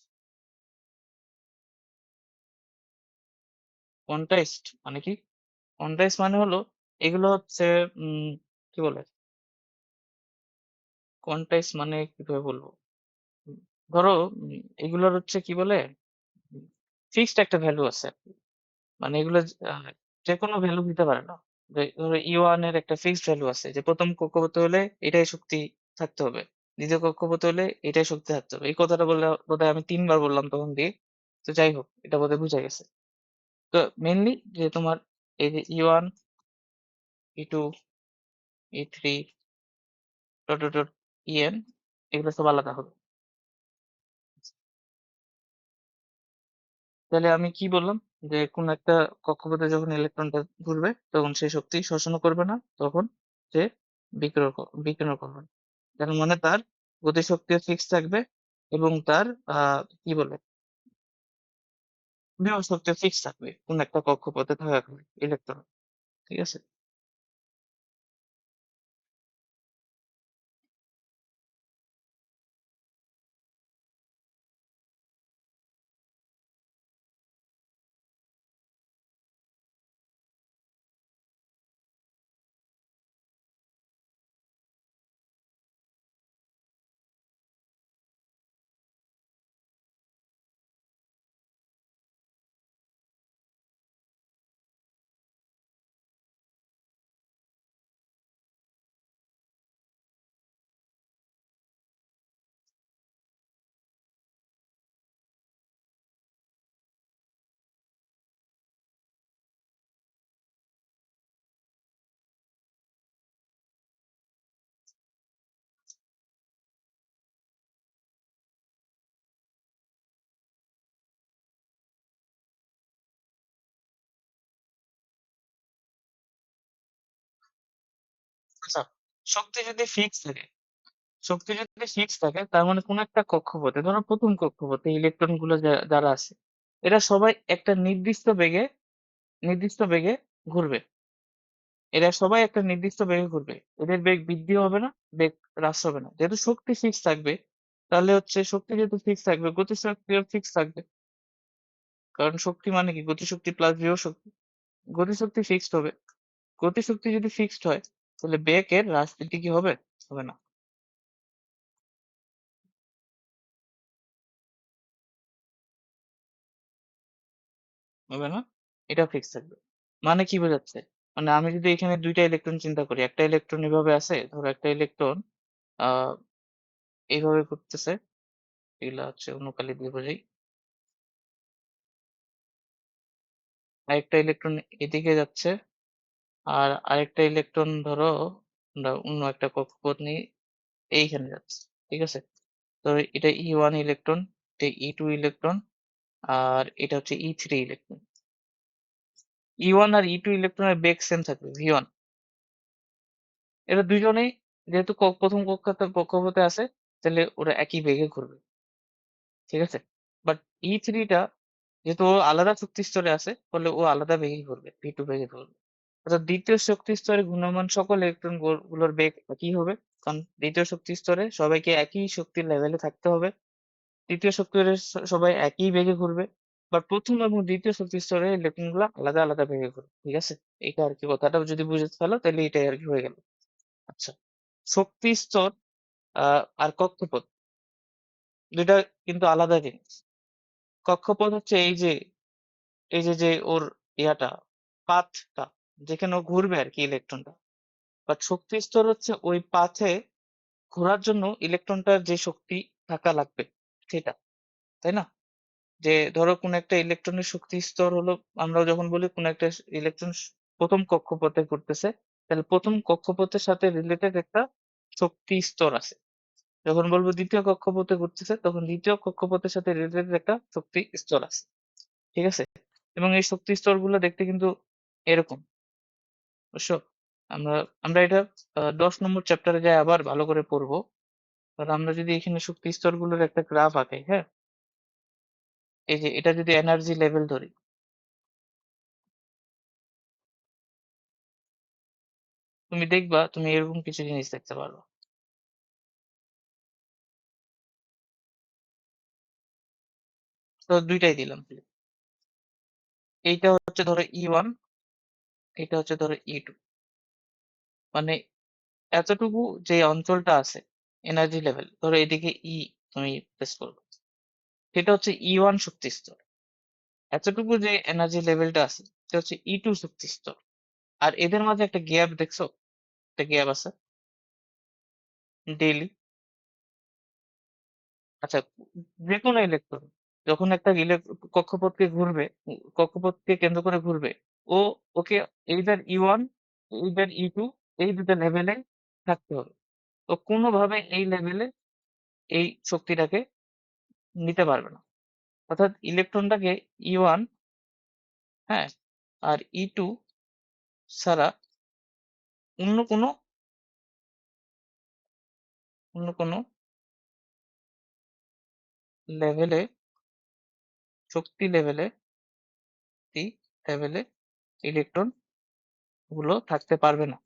কোয়ান্টাইজড মানে কি? কোয়ান্টাইজ মানে হলো এগুলো হচ্ছে উম কি বলে? কোয়ান্টাইজ মানে কিভাবে বলবো? উম ধরো এগুলোর হচ্ছে কি বলে? ফিক্সড একটা ভ্যালু আছে। মানে এগুলো যেকোনো ভ্যালু দিতে পারে না। ধরো E1 এর একটা ফিক্সড ভ্যালু আছে যে প্রথম কক্ষপথে হলে এটাই শক্তি থাকতে হবে। দ্বিতীয় কক্ষপথে হলে এটাই শক্তি থাকতে হবে। এই কথাটা বললে বোধহয় আমি ৩ বার বললাম তখন দিয়ে। তো যাই হোক এটা বোধহয় বুঝা গেছে। তো মেইনলি যে তোমার এই যে E1, E2, E3 dot dot dot En এগুলো সব আলাদা হবে। তাহলে আমি কি বললাম? যে কোন একটা কক্ষপথে যখন ইলেকট্রনটা ঘুরবে তখন সে শক্তি শোষণও করবে না, তখন সে বিকিরণ করবে না। তার মানে তার গতিশক্তিও ফিক্স থাকবে এবং তার কি বলে বিভব শক্তিও ফিক্স থাকবে কোন একটা কক্ষপথে থাকাকালীন ইলেকট্রন। ঠিক আছে? আচ্ছা, শক্তি যদি ফিক্স থাকে শক্তি যদি ফিক্স থাকে তার মানে কোন একটা কক্ষপথে ধরো প্রথম কক্ষপথে ইলেকট্রন গুলো যারা আছে এরা সবাই একটা নির্দিষ্ট বেগে ঘুরবে। এরা সবাই একটা নির্দিষ্ট বেগে ঘুরবে। এদের বেগ বৃদ্ধি হবে না, বেগ হ্রাস হবে না। যেহেতু শক্তি ফিক্স থাকবে, তাহলে হচ্ছে শক্তি যেহেতু ফিক্স থাকবে, গতিশক্তিও ফিক্স থাকবে। কারণ শক্তি মানে কি? গতিশক্তি প্লাস বিভব শক্তি। গতিশক্তি ফিক্সড হবে। গতিশক্তি যদি ফিক্সড হয়, তাহলে বেগের হ্রাস বৃদ্ধি কি হবে? হবে না। হবে না? এটা ফিক্স থাকবে। মানে কি বোঝাচ্ছে? মানে আমি যদি এখানে ২ টা ইলেকট্রন চিন্তা করি, একটা ইলেকট্রন এভাবে আছে, ধরো একটা ইলেকট্রন আ এইভাবে ঘুরতেছে। এগুলা হচ্ছে অন্য কালি দিয়ে বোঝাই। আরেকটা ইলেকট্রন এদিকে যাচ্ছে। আর আরেকটা ইলেকট্রন ধরো আমরা অন্য একটা কক্ষপথ নিয়ে এইখানে যাচ্ছে। ঠিক আছে? তো এটা E1 ইলেকট্রন, এটা E2 ইলেকট্রন, আর এটা হচ্ছে E3 ইলেকট্রন। E1 আর E2 ইলেকট্রনের বেগ সেম থাকবে V1। এরা দুইজনেই যেহেতু প্রথম কক্ষপথে আছে, তাহলে ওরা একই বেগে ঘুরবে। ঠিক আছে? বাট E3 টা যেহেতু ও আলাদা শক্তি স্তরে আছে, ফলে ও আলাদা বেগে ঘুরবে, V2 বেগে ঘুরবে। অর্থাৎ দ্বিতীয় শক্তি স্তরে ঘূর্ণায়মান সকল ইলেকট্রন গুলোর বেগ একই হবে। কারণ দ্বিতীয় শক্তি স্তরে সবাইকে একই শক্তির লেভেলে থাকতে হবে। তৃতীয় শক্তি স্তরে সবাই একই বেগে ঘুরবে। বাট প্রথম এবং দ্বিতীয় শক্তি স্তরে ইলেকট্রন গুলো আলাদা আলাদা বেগে ঘুরবে। ঠিক আছে? এটা আর কি, কথাটা যদি বুঝে ফেলো তাহলে এটাই আর কি হয়ে গেল। আচ্ছা, শক্তি স্তর আর কক্ষপথ দুইটা কিন্তু আলাদা জিনিস। কক্ষপথ হচ্ছে এই যে ওর ইয়াটা পাথটা যেখানে ও ঘুরবে আর কি ইলেকট্রনটা। বাট শক্তি স্তর হচ্ছে ওই পাথে ঘোরার জন্য ইলেকট্রনটার যে শক্তি থাকা লাগবে সেটা, তাই না? যে ধরো কোন একটা ইলেকট্রনের শক্তি স্তর হলো, আমরা যখন বলি কোন একটা ইলেকট্রন প্রথম কক্ষপথে ঘুরতেছে, তাহলে প্রথম কক্ষপথের সাথে রিলেটেড একটা শক্তি স্তর আছে। যখন বলবো দ্বিতীয় কক্ষপথে ঘুরতেছে, তখন দ্বিতীয় কক্ষপথের সাথে রিলেটেড একটা শক্তি স্তর আছে। ঠিক আছে? এবং এই শক্তি স্তরগুলো দেখতে কিন্তু এরকম, বুঝছো? আমরা আমরা এটা ১০ নম্বর চ্যাপ্টারে যাই আবার ভালো করে পড়বো। তাহলে আমরা যদি এখানে শক্তি স্তরগুলোর একটা গ্রাফ আঁকাই, হ্যাঁ? এই যে এটা যদি এনার্জি লেভেল ধরি, তুমি দেখবা তুমি এরকম কিছু জিনিস দেখতে পারবা। তো ২ টাই দিলাম। এইটা হচ্ছে ধরো E1, এটা হচ্ছে ধরো E2, মানে এতটুকু যে অঞ্চলটা আছে এনার্জি লেভেল, ধরো এদিকে তুমি প্রেস করবে, সেটা হচ্ছে E1 শক্তি স্তর। এতটুকু যে এনার্জি লেভেলটা আছে সেটা হচ্ছে E2 শক্তি স্তর। আর এদের মাঝে একটা গ্যাপ দেখছো, একটা গ্যাপ আছে ডেইলি। আচ্ছা, যে কোনো ইলেকট্রন যখন একটা কক্ষপথকে ঘুরবে, কক্ষপথকে কেন্দ্র করে ঘুরবে, ও ওকে এইদার E1 এইদার E2 এই দুটো লেভেলে থাকতে হবে। তো কোনোভাবে এই লেভেলে এই শক্তিটাকে নিতে পারবে না। অর্থাৎ ইলেকট্রনটাকে E1, হ্যাঁ, আর E2 ছাড়া অন্য কোনো অন্য কোনো লেভেলে, শক্তি লেভেলে, ইলেকট্রন গুলো থাকতে পারবে না।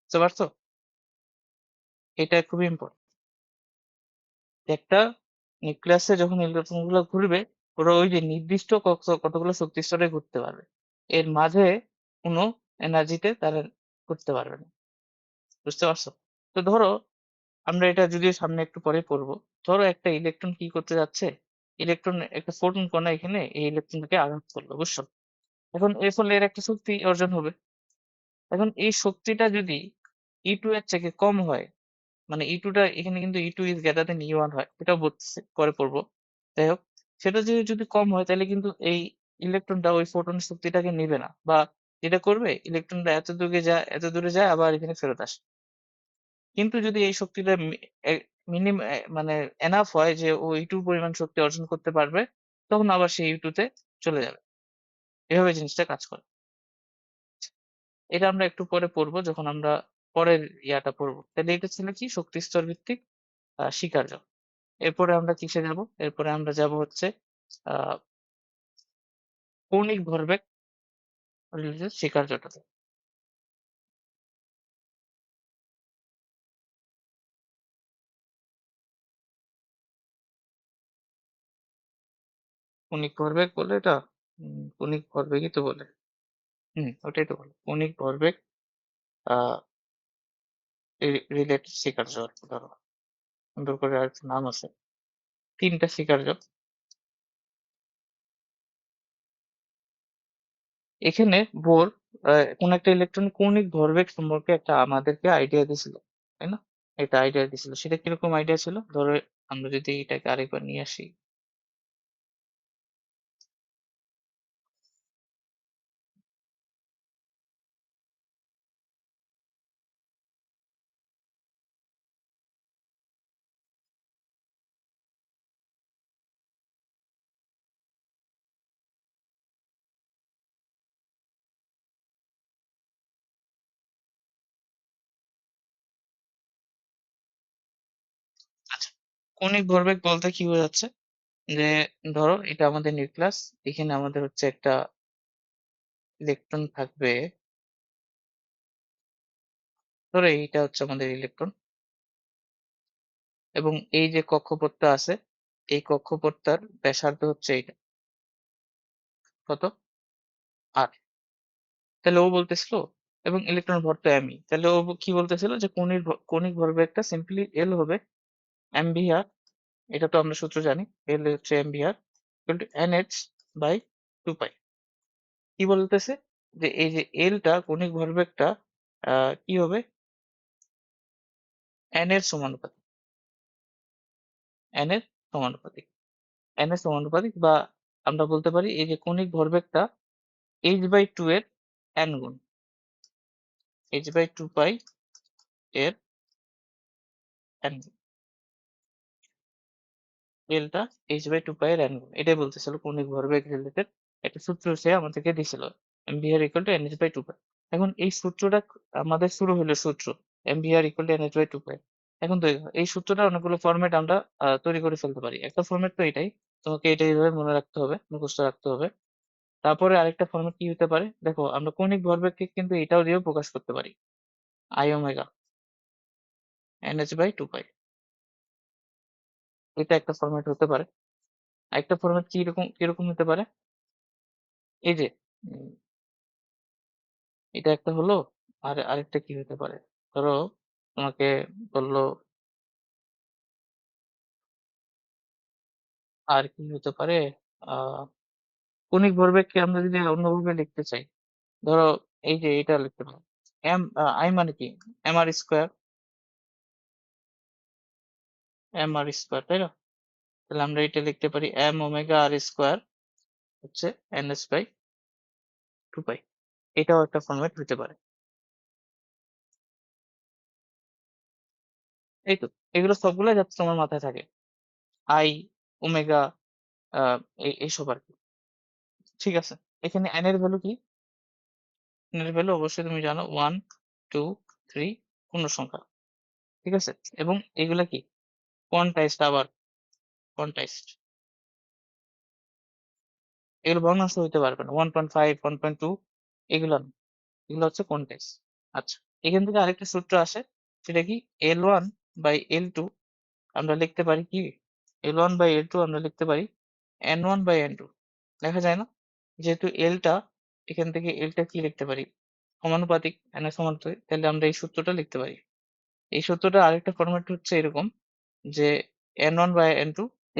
বুঝতে পারছো? এটা খুবই ইম্পর্টেন্ট। একটা নিউক্লিয়াসে যখন ইলেকট্রন গুলো ঘুরবে, ওরা ওই যে নির্দিষ্ট কতগুলো শক্তি স্তরে ঘুরতে পারবে, এর মাঝে কোনো এনার্জিতে তারা ঘুরতে পারবে না। বুঝতে পারছো? তো ধরো আমরা এটা যদিও সামনে একটু পরে পড়বো, ধরো একটা ইলেকট্রন কি করতে যাচ্ছে, ইলেকট্রন একটা ফোটন কণা এখানে এই ইলেকট্রনটাকে আঘাত করলো, বুঝছো? এখন এর ফলে এর একটা শক্তি অর্জন হবে। এখন এই শক্তিটা যদি E2 এর থেকে কম হয়, মানে E2টা এখানে কিন্তু E2 is greater than E1 হয়, এটাও বলতেছে, পরে পড়বো। যাই হোক, সেটা যদি কম হয় তাহলে কিন্তু এই ইলেকট্রনটা ওই ফোটন শক্তিটাকে নিবে না, বা যেটা করবে ইলেকট্রনটা এত দূরে যায় আবার এখানে ফেরত আসে। কিন্তু যদি এই শক্তিটা মানে এনাফ হয় যে ও E2 পরিমাণ শক্তি অর্জন করতে পারবে, তখন আবার সে E2 তে চলে যাবে। এভাবে জিনিসটা কাজ করে। এটা আমরা একটু পরে পড়বো যখন আমরা পরের ইয়াটা পড়বো। তাহলে এটা ছিল কি শক্তি স্তর ভিত্তিক স্বীকার্য। এরপরে আমরা কিসে যাব? এরপরে আমরা যাব হচ্ছে আহ কৌণিক ভরবেগ রিলেটেড স্বীকার্যটাতে। কৌণিক ভরবেগ বলে এটা, কৌণিক ভরবেগই তো বলে। ওটাই তো বলে কৌণিক ভরবেগ আহ রিলেটেড স্বীকার্য আর কি। ধরো সুন্দর করে আর একটা নাম আছে, তিনটা স্বীকার্য। এখানে বোর কোন একটা ইলেকট্রন কৌণিক ভরবেগ সম্পর্কে একটা আমাদেরকে আইডিয়া দিছিল, তাই না? এটা আইডিয়া দিছিল, সেটা কিরকম আইডিয়া ছিল? ধরো আমরা যদি এটাকে আরেকবার নিয়ে আসি, আচ্ছা, কৌণিক ভরবেগ বলতে কি বোঝাচ্ছে, যে ধরো এটা আমাদের নিউক্লিয়াস, এখানে আমাদের হচ্ছে একটা ইলেকট্রন থাকবে, ধরো এইটা হচ্ছে আমাদের ইলেকট্রন, এবং এই যে কক্ষপথটা আছে, এই কক্ষপথটার ব্যাসার্ধ হচ্ছে এইটা, কত, আর তাহলে ও বলতেছিল, এবং ইলেকট্রন ভর তো এমই, তাহলে ও কি বলতেছিল যে কৌণিক ভরবেগটা সিম্পলি এল হবে এমভিআর। এটা তো আমরা সূত্র জানি, এল হচ্ছে MVR equal to NH by 2 pi. কি বলতেছে, যে এই যে এলটা কৌণিক ভরবেগটা কি হবে, এন এর সমানুপাতিক, এন এর সমানুপাতিক, এন এর সমানুপাতিক, বা আমরা বলতে পারি এই যে কৌণিক ভরবেগটা h/2 এর n গুণ, h/2 পাই এর n গুণ, এলটা h/2 পাই এর n গুণ, এটাই বলতেছিল কৌণিক ভরবেগ রিলেটেড একটা সূত্র সে আমাদেরকে দিছিল, mvr ইকুয়াল টু nh/2 পাই। এখন এই সূত্রটা আমাদের শুরু হলো সূত্র mvr ইকুয়াল টু nh/2 পাই। এখন তো এই সূত্রটা অনেকগুলো ফরম্যাট আমরা তৈরি করে ফেলতে পারি। একটা ফরম্যাট তো এটাই, তোমাকে এটা এইভাবে মনে রাখতে হবে, মুখস্থ রাখতে হবে। তারপরে আরেকটা ফরম্যাট কি হতে পারে, দেখো আমরা কৌণিক ভরবেগকে কিন্তু এটাও দিয়েও প্রকাশ করতে পারি, আই ওমেগা nh/2 পাই, এটা একটা ফরম্যাট হতে পারে। আরেকটা ফরম্যাট কিরকম হতে পারে, এই যে উম, এটা একটা হলো, আর আরেকটা কি হতে পারে, ধরো তোমাকে বললো, আর কি হতে পারে, আহ কৌণিক ভরবেগকে আমরা যদি অন্যভাবে লিখতে চাই, ধরো এই যে এটা লিখতে পারো, আই মানে কি, এম আর স্কোয়ার, তাই না? তাহলে আমরা এটা লিখতে পারি এম ওমেগা আর স্কোয়ার হচ্ছে এন এস বাই 2 পাই। এটাও একটা ফরম্যাট হতে পারে। এই তো, এগুলো সবগুলো যাতে তোমার মাথায় থাকে, আই, ওমেগা, এইসব আর কি। ঠিক আছে, এখানে এন এর ভ্যালু কি, এন এর ভ্যালু অবশ্যই তুমি জানো, 1 2 3 পূর্ণ সংখ্যা। ঠিক আছে, এবং এগুলা কি কোয়ান্টাইজড, আবার কোয়ান্টাইজড, এগুলো ভগ্নাংশ হইতে পারবে না, 1.5 1.2 এগুলো না, এগুলো হচ্ছে কোয়ান্টাইজ। আচ্ছা, এখান থেকে আরেকটা সূত্র আসে, সেটা কি, L1/L2 আমরা লিখতে পারি কি, L1/L2 আমরা লিখতে পারি N1/N2, লেখা যায় না? যেহেতু এলটা, এখান থেকে এলটা কি লিখতে পারি, সমানুপাতিক, এন এর সমানুপাতিক, তাহলে আমরা এই সূত্রটা লিখতে পারি। এই সূত্রটা আরেকটা ফরম্যাট হচ্ছে এরকম, যে N1/N2,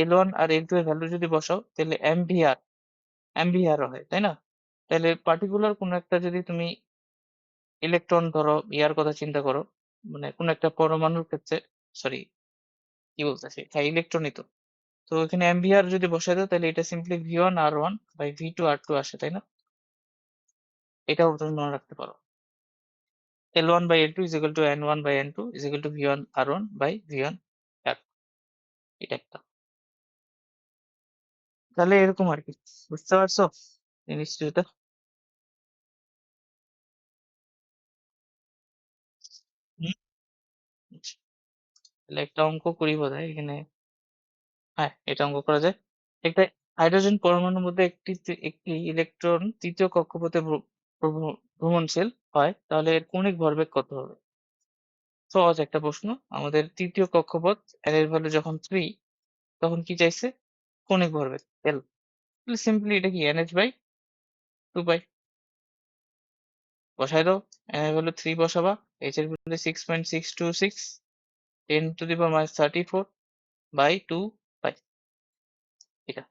L1 আর L2 এর ভ্যালু যদি বসাও তাহলে এমভিআর হয়, তাই না? তাহলে পার্টিকুলার কোন একটা, যদি তুমি ইলেকট্রন ধরো ইয়ার কথা চিন্তা করো, মানে কোন একটা পরমাণুর ক্ষেত্রে, সরি কি বলতেছি, হ্যাঁ ইলেকট্রনই তো, তো এখানে এমভিআর যদি বসাই দাও তাহলে এটা সিম্পলি V1R1/V2R2 আসে, তাই না? এটাও তুমি মনে রাখতে পারো, L1/L2 is equal to N1/N2 is equal to V1R1/V1R, এটা একটা। তাহলে এরকম আর কি, বুঝতে পারছো জিনিসটা? হুম, আচ্ছা, তাহলে একটা অঙ্ক করি বোধহয় এখানে। হ্যাঁ, এটা অঙ্ক করা যায়। একটা হাইড্রোজেন পরমাণুর মধ্যে একটি ইলেকট্রন তৃতীয় কক্ষপথে ভ্রমণশীল হয়, তাহলে এর কৌণিক ভরবেগ কত হবে? সহজ একটা প্রশ্ন। আমাদের তৃতীয় কক্ষপথ, এর ভ্যালু যখন 3, তখন কি চাইছে, কৌণিক ভরবেগ এল, সিম্পলি এটা কি NH/2 পাই, বসাই দাও, এন এর ভ্যালু 3 বসাবা, এইচ এর ভ্যালু 6.626, 10⁻34/2 পাই, এটা।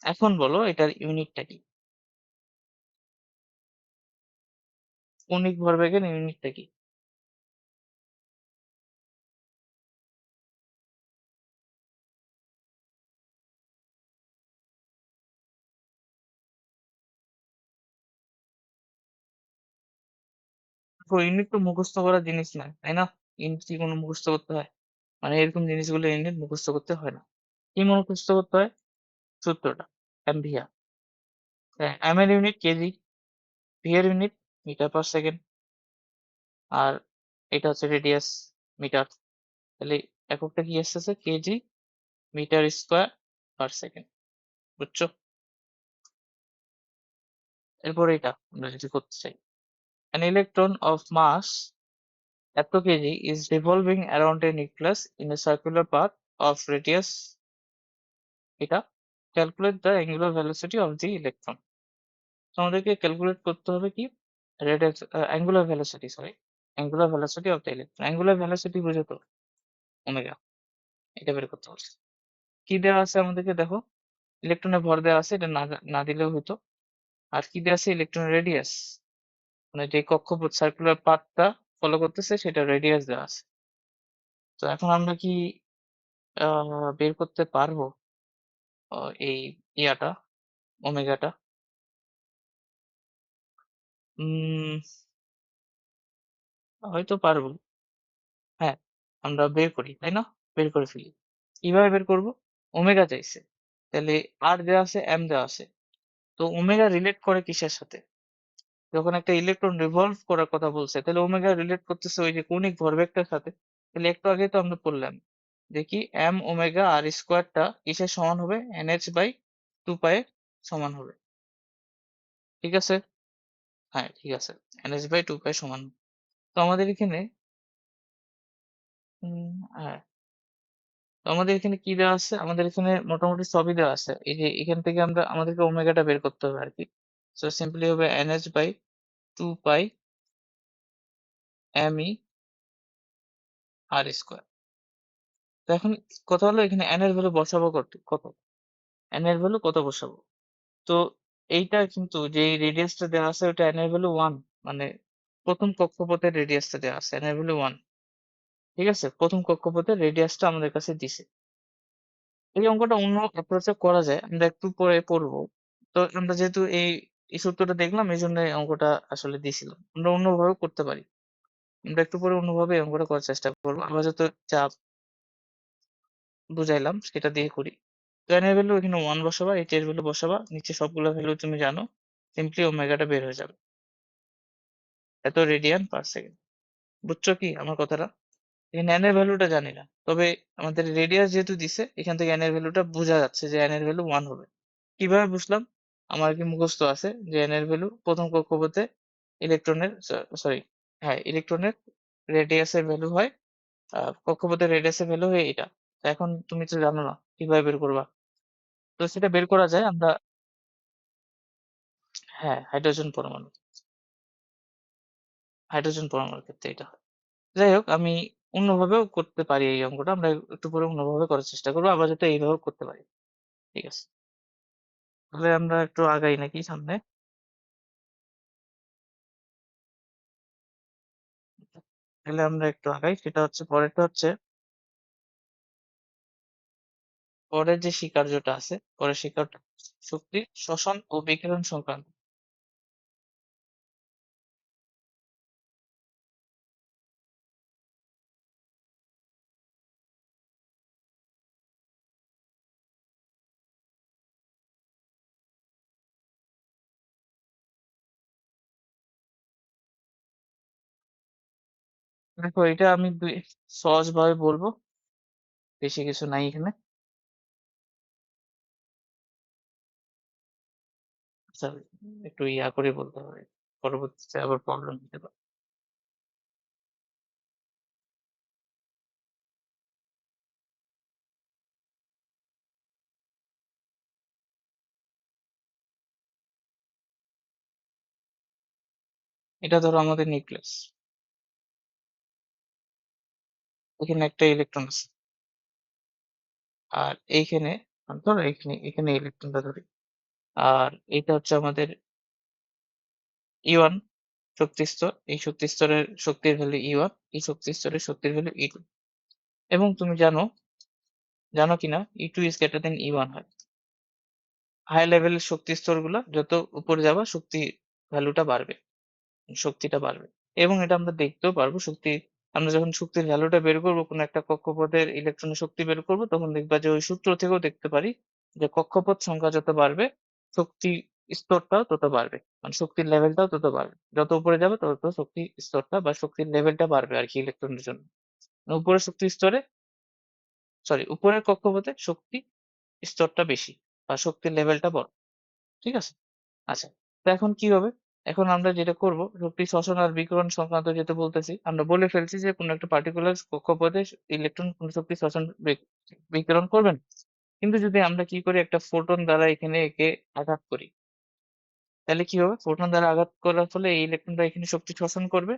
এখন বলো এটার ইউনিটটা কি, কৌণিক ভরবেগের ইউনিটটা কি? ইউনিট তো মুখস্থ করার জিনিস না, তাই না? ইউনিট কি কোনো মুখস্থ করতে হয়? মানে এরকম জিনিসগুলো ইউনিট মুখস্থ করতে হয় না। কি মুখস্থ করতে হয়? সূত্রটা, এমভিআর। এম এর ইউনিট কেজি, ভি এর ইউনিট মিটার পার সেকেন্ড, আর এটা হচ্ছে রেডিয়াস, মিটার। তাহলে এককটা কি আসতেছে, KG metre square per second, বুঝছো? এরপর এটা আমরা যদি করতে চাই, an electron of mass এত KG is revolving around a nucleus in a circular path of radius, এটা calculate the angular velocity of the electron। তো আমাদেরকে ক্যালকুলেট করতে হবে কি, radius, angular velocity, sorry, angular velocity of the electron. Angular velocity বুঝো তো, omega, এটা বের করতে হবে। কি দেওয়া আছে আমাদেরকে দেখো, ইলেকট্রনের ভর দেওয়া আছে, এটা না না দিলেও হতো। আর কি দেওয়া আছে, ইলেকট্রনের রেডিয়াস, মানে যে কক্ষপথ সার্কুলার পাথটা ফলো করতেছে সেটা রেডিয়াস দেওয়া আছে। তো এখন আমরা কি বের করতে পারবো এই ইয়াটা, ওমেগাটা? উম হয়তো পারবো। হ্যাঁ, আমরা বের করি, তাই না? বের করে ফেলি। কিভাবে বের করব? ওমেগা চাইছে, তাহলে আর দেওয়া আছে, এম দেওয়া আছে। তো ওমেগা রিলেট করে কিসের সাথে? যখন একটা ইলেকট্রন রিভলভ করার কথা বলছে, তাহলে ওমেগা রিলেট করতেছে ওই যে কৌণিক ভরবেগটার সাথে। তাহলে একটু আগে তো আমরা পড়লাম, দেখি এম ওমেগা আর স্কোয়ারটা কিসের সমান হবে, NH/2 পাই এর সমান হবে। ঠিক আছে? হ্যাঁ, ঠিক আছে, NH/2 পাই সমান। তো আমাদের এখানে হ্যাঁ, তো আমাদের এখানে কি দেওয়া আছে? আমাদের এখানে মোটামুটি সবই দেওয়া আছে। এই যে এখান থেকে আমাদেরকে ওমেগাটা বের করতে হবে আর কি। সো সিম্পলি হবে NH by 2 pi ME R square. তো এখন কথা হলো এখানে n এর ভ্যালু বসাবো কত? n এর ভ্যালু কত বসাবো? তো এইটা কিন্তু যে রেডিয়াসটা দেওয়া আছে ওটা n এর ভ্যালু 1, মানে প্রথম কক্ষপথের রেডিয়াসটা দেওয়া আছে n এর ভ্যালু 1। ঠিক আছে, প্রথম কক্ষপথের রেডিয়াসটা আমাদের কাছে দিছে। এই অঙ্কটা অন্য অ্যাপ্রোচে করা যায়, আমরা একটু পরে পড়বো। তো আমরা যেহেতু এই সূত্রটা দেখলাম এই জন্য এই অঙ্কটা আসলে দিছিলাম। আমরা অন্যভাবে করতে পারি, আমরা একটু পরে অন্যভাবে এই অঙ্কটা করার চেষ্টা করবো। আমরা যত যা বুঝাইলাম সেটা দিয়ে করি। তো n এর ভ্যালু এখানে 1 বসাবা, h এর ভ্যালু বসাবা, নিচে সবগুলো ভ্যালু তুমি জানো, সিম্পলি ওমেগাটা বের হয়ে যাবে, এত রেডিয়ান পার সেকেন্ড। বুঝছো কি আমার কথাটা? এখানে n এর ভ্যালুটা জানি না, তবে আমাদের রেডিয়াস যেহেতু দিছে এখান থেকে n এর ভ্যালুটা বোঝা যাচ্ছে যে n এর ভ্যালু 1 হবে। কিভাবে বুঝলাম? আমার কি মুখস্থ আছে যে n এর ভ্যালু প্রথম কক্ষপথে ইলেকট্রনের, সরি, হ্যাঁ, ইলেকট্রনের রেডিয়াসের ভ্যালু হয়, কক্ষপথের রেডিয়াসের ভ্যালু হয় এটা। তো এখন তুমি তো জানো না কিভাবে বের করবা, তো সেটা বের করা যায় আমরা। হ্যাঁ, হাইড্রোজেন পরমাণুর ক্ষেত্রে এটা হয়। যাই হোক, আমি অন্যভাবেও করতে পারি এই অঙ্কটা, আমরা একটু পরে অন্যভাবে করার চেষ্টা করবো, আবার যাতে এইভাবে করতে পারি। ঠিক আছে, তাহলে আমরা একটু আগাই নাকি সামনে? তাহলে আমরা একটু আগাই, সেটা হচ্ছে পরেরটা হচ্ছে, পরের যে স্বীকার্যটা আছে, পরের স্বীকার্য শক্তির শোষণ ও বিকিরণ সংক্রান্ত। দেখো, এটা আমি সহজ ভাবে বলবো, বেশি কিছু নাই এখানে। আচ্ছা, একটু ইয়া করে বলতে হবে, পরবর্তীতে আবার প্রবলেম হতে পারে। এটা ধরো আমাদের নিউক্লিয়াস, এখানে একটা ইলেকট্রন আছে, আর এইখানে, ধরো এখানে এখানে ইলেকট্রনটা ধরি, আর এইটা হচ্ছে আমাদের E1 শক্তি স্তর। এই শক্তি স্তরের শক্তির ভ্যালু E1, এই শক্তি স্তরের শক্তির ভ্যালু E2। এবং তুমি জানো, জানো কিনা, E2 is greater than E1 হয়। হাই লেভেলের শক্তি স্তরগুলো যত উপরে যাবা শক্তি ভ্যালুটা বাড়বে, শক্তিটা বাড়বে। এবং এটা আমরা দেখতেও পারবো, আমরা যখন শক্তির ভ্যালুটা বের করবো কোনো একটা কক্ষপথের ইলেকট্রনের শক্তি বের করবো, তখন দেখবা যে ওই সূত্র থেকেও দেখতে পারি যে কক্ষপথ সংখ্যা যত বাড়বে শক্তি স্তরটাও তত বাড়বে, মানে শক্তির লেভেলটাও তত বাড়বে। যত উপরে যাবে তত শক্তি স্তরটা বা শক্তির লেভেলটা বাড়বে আর কি ইলেকট্রনের জন্য। মানে উপরের শক্তি স্তরে, সরি, উপরের কক্ষপথে শক্তি স্তরটা বেশি বা শক্তির লেভেলটা বড়। ঠিক আছে? আচ্ছা, তো এখন কি হবে? এখন আমরা যেটা করব, শক্তি শোষণ আর বিকিরণ সংক্রান্ত যেটা বলতেছি, আমরা বলে ফেলছি যে কোনো একটা পার্টিকুলার কক্ষপথে ইলেকট্রন কোনো শক্তি শোষণ বিকিরণ করবেন। কিন্তু যদি আমরা কি করি, একটা ফোটন দ্বারা এখানে একে আঘাত করি, তাহলে কি হবে? ফোটন দ্বারা আঘাত করার ফলে এই ইলেকট্রনটা এখানে শক্তি শোষণ করবে।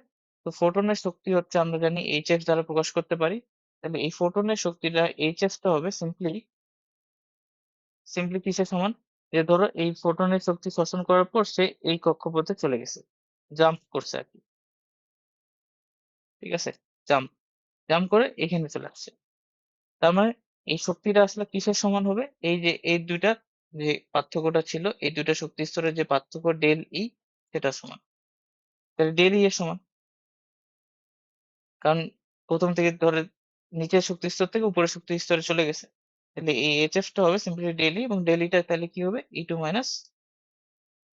তো ফোটনের শক্তি হচ্ছে আমরা জানি এইচএফ দ্বারা প্রকাশ করতে পারি। তাহলে এই ফোটনের শক্তিটা এইচএফটা হবে সিম্পলি, কিসের সমান? যে ধরো এই ফোটনের শক্তি শোষণ করার পর সে এই কক্ষপথে চলে গেছে, জাম্প করছে আর কি। ঠিক আছে, জাম্প জাম্প করে এখানে চলে আসছে। তার মানে এই শক্তিটা আসলে কিসের সমান হবে? এই যে এই দুইটা যে পার্থক্যটা ছিল, এই দুইটা শক্তি স্তরের যে পার্থক্য ডেল ই, সেটা সমান। তাহলে ডেল ই এর সমান, কারণ প্রথম থেকে ধরে নিচের শক্তি স্তর থেকে উপরের শক্তি স্তরে চলে গেছে। তাহলে এই এইচএফ টা হবে সিম্পলি ডেল ই, এবং ডেল ইটা তাহলে কি হবে? E2 minus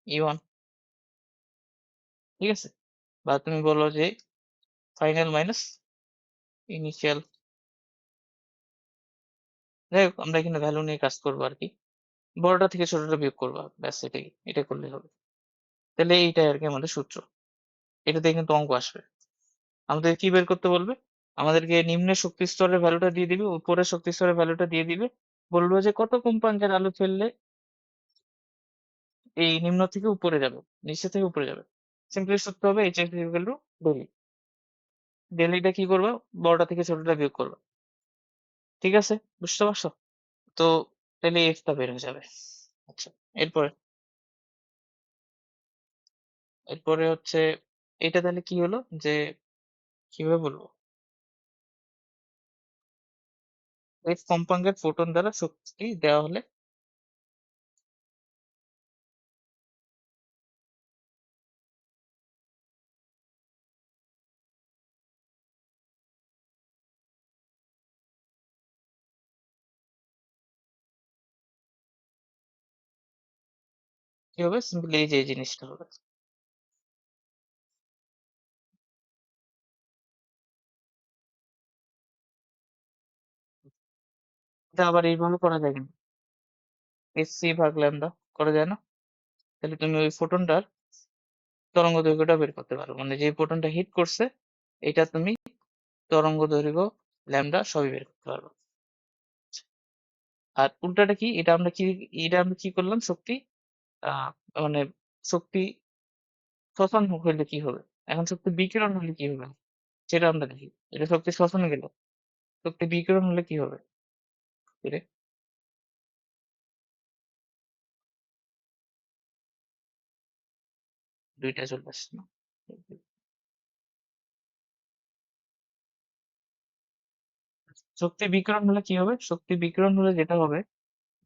E1। ঠিক আছে, বা তুমি বলো যে ফাইনাল মাইনাস ইনিশিয়াল। যাই হোক, আমরা এখানে ভ্যালু নিয়ে কাজ করবো আর কি, বড়টা থেকে ছোটটা বিয়োগ করবা, ব্যাস এটাই, এটা করলে হবে। তাহলে এইটাই আর কি আমাদের সূত্র, এটা দিয়ে কিন্তু অঙ্ক আসবে। আমাদের কি বের করতে বলবে? আমাদেরকে নিম্নের শক্তি স্তরের ভ্যালুটা দিয়ে দিবে, উপরের শক্তি স্তরের ভ্যালুটা দিয়ে দিবে, বলবো যে কত কম্পাঙ্কের আলো ফেললে এই নিম্ন থেকে উপরে যাবে, নিচে থেকে উপরে যাবে। সিম্পলি সূত্র হবে এইচ এস ইকুয়াল টু ডেলি। ডেলিটা কি করবা, বড়টা থেকে ছোটটা বিয়োগ করবা। ঠিক আছে, বুঝতে পারছো? তো তাহলে এফটা বের হয়ে যাবে। আচ্ছা, এরপরে এরপরে হচ্ছে এটা তাহলে কি হলো যে কিভাবে বলবো, এফ কম্পাঙ্কের ফোটন দ্বারা শক্তি দেওয়া হলে কি হবে, সিম্পলি এই যে এই জিনিসটা হবে। এটা আবার এইভাবে করা যায় কিন্তু, এস সি ভাগ ল্যামডা করা যায় না? তাহলে তুমি ওই ফোটনটার তরঙ্গ দৈর্ঘ্যটা বের করতে পারো, মানে যে ফোটনটা হিট করছে এটা তুমি তরঙ্গ দৈর্ঘ্য ল্যামডা সবই বের করতে পারবো। আর উল্টাটা কি, এটা আমরা কি করলাম, শক্তি আহ মানে শক্তি শোষণ হইলে কি হবে, এখন শক্তি বিকিরণ হলে কি হবে সেটা আমরা দেখি। এটা শক্তি শোষণে গেল, শক্তি বিকিরণ হলে কি হবে, এটা দুইটা চলে আসছে না? শক্তি বিকিরণ হলে কি হবে, শক্তি বিকিরণ হলে যেটা হবে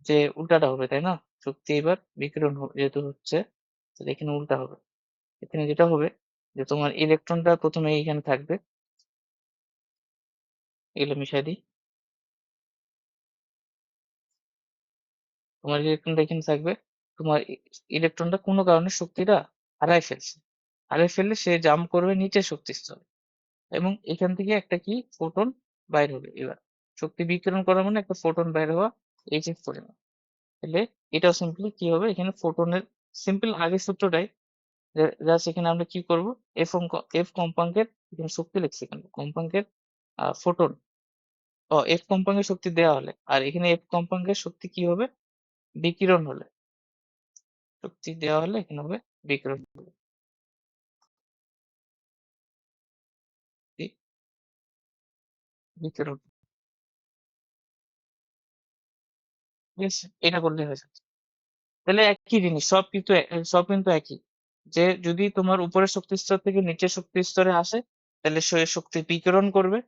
যে উল্টাটা হবে, তাই না? শক্তি এবার বিকিরণ যেহেতু হচ্ছে, তাহলে এখানে উল্টা হবে। এখানে যেটা হবে যে তোমার ইলেকট্রনটা প্রথমে এইখানে থাকবে, এগুলো মিশাই দিই। তোমার ইলেকট্রনটা এখানে থাকবে, তোমার ইলেকট্রনটা কোনো কারণে শক্তিটা হারায় ফেলছে, হারায় ফেললে সে জাম্প করবে নিচের শক্তি স্তরে, এবং এখান থেকে একটা কি ফোটন বাইর হবে। এবার শক্তি বিকিরণ করা মানে একটা ফোটন বাইর হওয়া, এই যে পরিমাণ। তাহলে এটাও সিম্পলি কি হবে, এখানে ফোটনের সিম্পল আগের সূত্রটাই, জাস্ট এখানে আমরা কি করব, এফ কম্পাঙ্কের এখানে শক্তি লিখছি, এখানে কম্পাঙ্কের ফোটন, এফ কম্পাঙ্কের শক্তি দেওয়া হলে, আর এখানে এফ কম্পাঙ্কের শক্তি কি হবে, বিকিরণ হলে, শক্তি দেওয়া হলে এখানে হবে বিকিরণ হবে। কি? বিকিরণ। ঠিক আছে, এটা করলে হয়ে যাচ্ছে। তাহলে একই জিনিস, সব কিন্তু একই, যে যদি তোমার উপরের শক্তি স্তর থেকে নিচের শক্তি স্তরে আসে তাহলে সে শক্তি বিকিরণ করবে।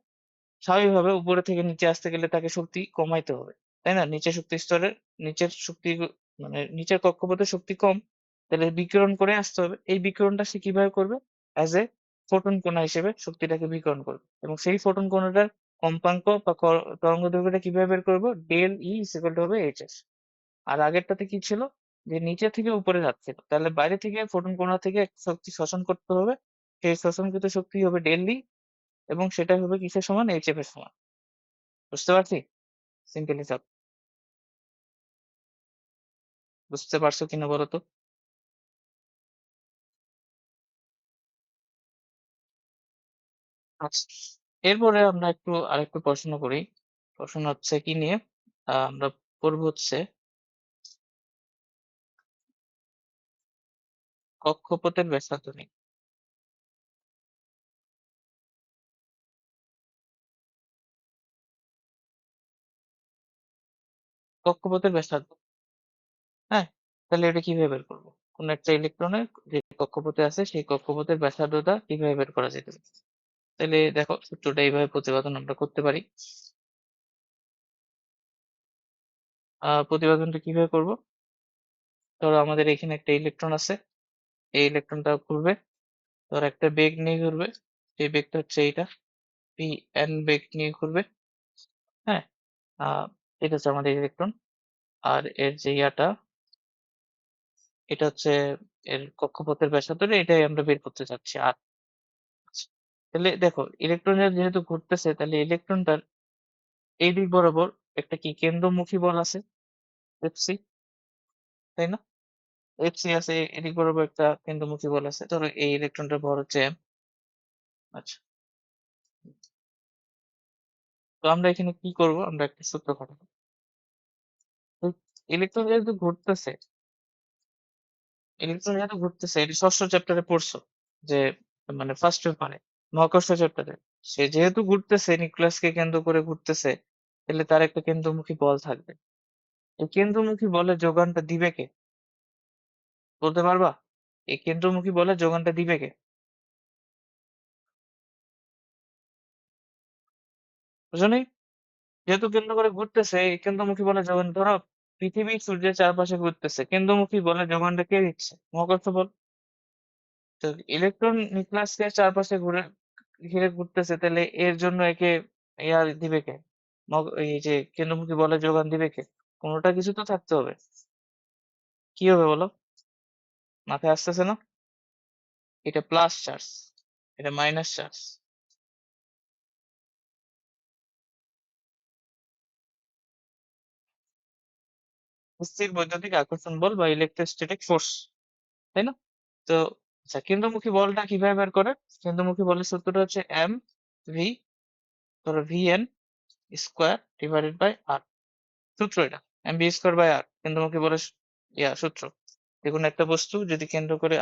স্বাভাবিকভাবে উপরে থেকে নিচে আসতে গেলে তাকে শক্তি কমাইতে হবে, তাই না? নিচের শক্তি স্তরের নিচের শক্তি, মানে নিচের কক্ষপথের শক্তি কম, তাহলে বিকিরণ করে আসতে হবে। এই বিকিরণটা সে কিভাবে করবে, অ্যাজ এ ফোটন কণা হিসেবে শক্তিটাকে বিকিরণ করবে, এবং সেই ফোটন কণাটার কম্পাঙ্ক বা তরঙ্গ দৈর্ঘ্যটা কিভাবে বের করবো, ডেল ই ইকুয়াল টু হবে এইচ এস। আর আগেরটাতে কি ছিল, যে নিচে থেকে উপরে যাচ্ছিল, তাহলে বাইরে থেকে ফোটন কণা থেকে একটা শক্তি শোষণ করতে হবে, সেই শোষণকৃত শক্তি হবে ডেল ই, এবং সেটা হবে কিসের সমান, এইচ এফ এর সমান। বুঝতে পারছি? সিম্পল হিসাব। বুঝতে পারছো কিনা বলো তো? আচ্ছা, এরপরে আমরা আরেকটু পড়াশোনা করি। পড়াশোনা হচ্ছে কি নিয়ে, আমরা পড়বো হচ্ছে কক্ষপথের ব্যাসার্ধ নিয়ে। কক্ষপথের ব্যাসার্ধ, হ্যাঁ, তাহলে এটা কিভাবে বের করবো, কোন একটা ইলেকট্রনের যে কক্ষপথে আছে সেই কক্ষপথের ব্যাসার্ধটা কিভাবে বের করা যেতে পারে? তাহলে দেখো সূত্রটা এইভাবে প্রতিপাদন আমরা করতে পারি। প্রতিপাদনটা কিভাবে করব, ধরো আমাদের এখানে একটা ইলেকট্রন আছে, এই ইলেকট্রনটা ঘুরবে, ধরো একটা বেগ নিয়ে ঘুরবে, সেই বেগটা হচ্ছে এইটা, পি এন বেগ নিয়ে ঘুরবে। হ্যাঁ, আহ এটা হচ্ছে আমাদের ইলেকট্রন, আর এর যে ইয়াটা, এটা হচ্ছে এর কক্ষপথের ব্যাসার্ধ, এটাই আমরা বের করতে চাচ্ছি। আর আচ্ছা, তাহলে দেখো ইলেকট্রনের যেহেতু ঘুরতেছে, তাহলে ইলেকট্রনটার এই দিক বরাবর একটা কি কেন্দ্রমুখী বল আছে, এফসি, তাই না? এফসি আছে, এদিক বরাবর একটা কেন্দ্রমুখী বল আছে, ধরো এই ইলেকট্রনটার ভর হচ্ছে m। আচ্ছা, তো আমরা এখানে কি করব, আমরা একটা সূত্র খাটাবো। ইলেকট্রন যেহেতু ঘুরতেছে, এটি ষষ্ঠ চ্যাপ্টারে পড়ছো, যে মানে ফার্স্ট পেপারে মহাকর্ষ চ্যাপ্টারে, সে যেহেতু ঘুরতেছে, নিউক্লিয়াসকে কেন্দ্র করে ঘুরতেছে, তাহলে তার একটা কেন্দ্রমুখী বল থাকবে। এই কেন্দ্রমুখী বলের যোগানটা দিবে কে, বলতে পারবা? এই কেন্দ্রমুখী বলের যোগানটা দিবে কে? বুঝনি? যেহেতু কেন্দ্র করে ঘুরতেছে, এই কেন্দ্রমুখী বলের যোগান, ধরো পৃথিবী সূর্যের চারপাশে ঘুরতেছে, কেন্দ্রমুখী বলের যোগানটা কে দিচ্ছে? মহাকর্ষ বল। তো ইলেকট্রন নিউক্লিয়াসকে চারপাশে ঘিরে ঘুরতেছে, তাহলে এর জন্য একে ইয়ার দিবে কে? এই যে কেন্দ্রমুখী বলের যোগান দিবে কে? কোনোটা কিছু তো থাকতে হবে। কি হবে বলো? মাথায় আসতেছে না? এটা প্লাস চার্জ, এটা মাইনাস চার্জ। স্থির বৈদ্যুতিক আকর্ষণ বল বা ইলেকট্রোস্ট্যাটিক ফোর্স, তাই না? তো আচ্ছা, কেন্দ্রমুখী বলটা কিভাবে বের করে? কেন্দ্রমুখী বলের সূত্রটা হচ্ছে এম ভি, ধরো V N square divided by R. সূত্র এটা, M V square by R, কেন্দ্রমুখী বলের সূত্র। দেখুন, একটা বস্তু যদি কেন্দ্র করে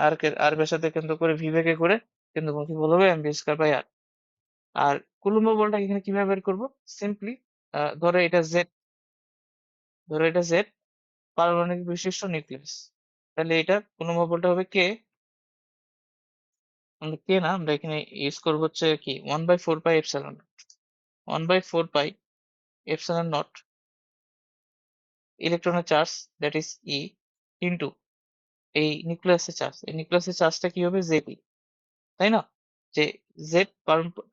আর ব্যাসার্ধে কেন্দ্র করে ভি বেগে ঘুরে, কেন্দ্রমুখী বল হবে M V square by R. আর কুলম্ব বলটা এখানে কিভাবে বের করবো? সিম্পলি ধরো এটা জেড, ধরো এটা জেড, পারমাণবিক বিশিষ্ট নিউক্লিয়াস, তাহলে এটা কুলম্ব বলটা হবে কে। আমরা কে না, আমরা এখানে ইউজ করবো হচ্ছে কি, 1/4 pi epsilon, 1/4 pi epsilon nought ইলেকট্রনের charge, that is E, into এই নিউক্লিয়াসের চার্জ। এই নিউক্লিয়াসের চার্জটা কি হবে? জেপি, তাই না? যে জেড,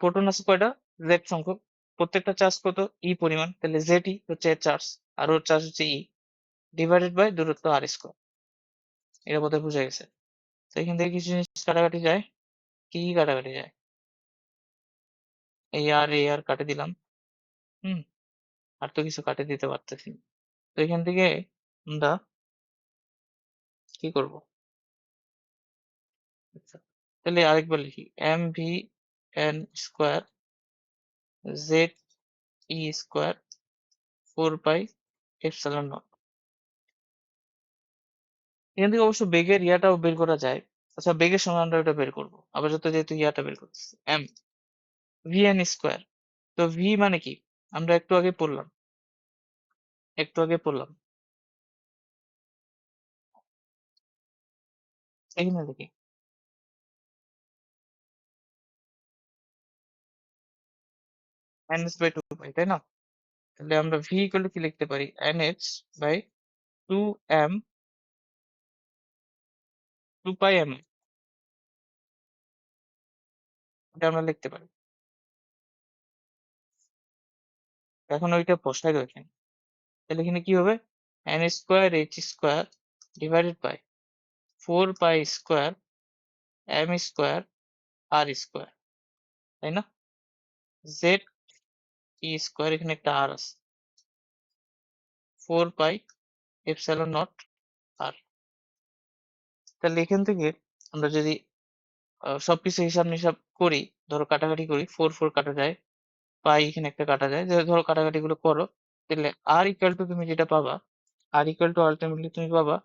প্রোটন আছে কয়টা? জেড সংখ্যক। প্রত্যেকটা চার্জ কত? ই পরিমাণ, তাহলে জেড ই হচ্ছে এর চার্জ, আর ওর চার্জ হচ্ছে ই, ডিভাইডেড বাই দূরত্ব আর স্কোয়ার। এটা বোধহয় বুঝা গেছে। তো এখান থেকে কিছু জিনিস কাটাকাটি যায়। কি কি কাটাকাটি যায়? এই আর কাটে দিলাম। হুম। আর তো কিছু কাটে দিতে পারতেছি না। তো এখান থেকে আমরা কি করব? আচ্ছা, তাহলে আরেকবার লিখি, M V N square Z E square 4 pi epsilon naught. এখান থেকে অবশ্য বেগের ইয়াটাও বের করা যায়। আচ্ছা, বেগের সময় আমরা ওটা বের করবো আপাতত, যেহেতু ইয়াটা বের করতেছি, এম ভি এন স্কোয়ার। তো ভি মানে কি? আমরা একটু আগে পড়লাম এখানে দেখি, NH/2 পাই, তাই না? তাহলে আমরা ভি ইকুয়াল কি লিখতে পারি? NH/2m 2 পাই m, এটা আমরা লিখতে পারি। এখন ওইটা বসাই দাও এখানে, তাহলে এখানে কি হবে? N square H square divided by 4 pi square M square R square, তাই না? জেড ই স্কোয়ার, এখানে একটা আর আছে, 4 পাই এপসাইলন নট আর। তাহলে এখান থেকে আমরা যদি সবকিছু হিসাব নিসাব করি, ধরো কাটাকাটি করি, 4 4 কাটা যায়, পাই এখানে একটা কাটা যায়, ধরো কাটাকাটি গুলো করো, তাহলে আর ইকুয়াল টু তুমি যেটা পাবা, আর ইকুয়াল টু আলটিমেটলি তুমি পাবা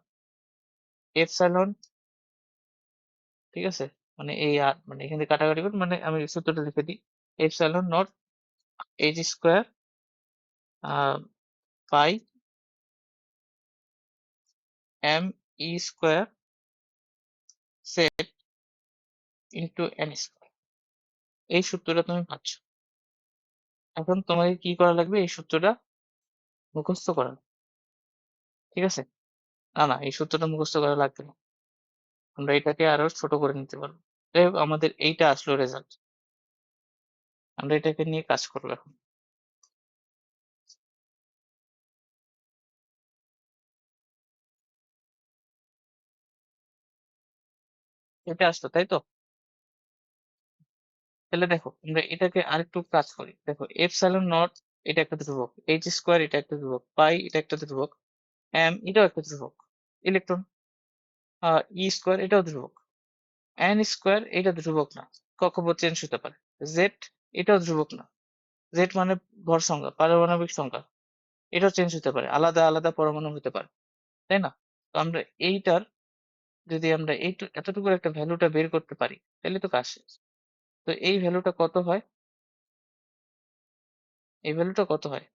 এপসাইলন, ঠিক আছে? মানে এই আর, মানে এখান থেকে কাটাকাটি করে, মানে আমি সূত্রটা লিখে দিই, epsilon naught H square pi M E square set into N square. এই সূত্রটা তুমি পাচ্ছ। এখন তোমাকে কি করা লাগবে? এই সূত্রটা মুখস্থ করা, ঠিক আছে? না না, এই সূত্রটা মুখস্থ করা লাগবে না, আমরা এটাকে আরো ছোট করে নিতে পারবো। যাই হোক, আমাদের এইটা আসলো রেজাল্ট, আমরা এটাকে নিয়ে কাজ করবো এখন। এটা আসলো, তাই তো? তাহলে দেখো, আমরা এটাকে আরেকটু কাজ করি। দেখো, এপসাইলন নট এটা একটা ধ্রুবক, এইচ স্কোয়ার এটা একটা ধ্রুবক, পাই এটা একটা ধ্রুবক, এম এটাও একটা ধ্রুবক, ইলেকট্রন ই স্কোয়ার এটাও ধ্রুবক, এন স্কোয়ার এটা ধ্রুবক না, কক্ষপথ চেঞ্জ হতে পারে, জেড এটাও ধ্রুবক না, জেড মানে ভর সংখ্যা, পারমাণবিক সংখ্যা, এটাও চেঞ্জ হতে পারে, আলাদা আলাদা পরমাণু হতে পারে, তাই না? তো আমরা এইটার যদি আমরা এতটুকু একটা ভ্যালুটা বের করতে পারি তাহলে তো কাজ শেষ। তো এই ভ্যালুটা কত হয়, এই ভ্যালুটা কত হয়,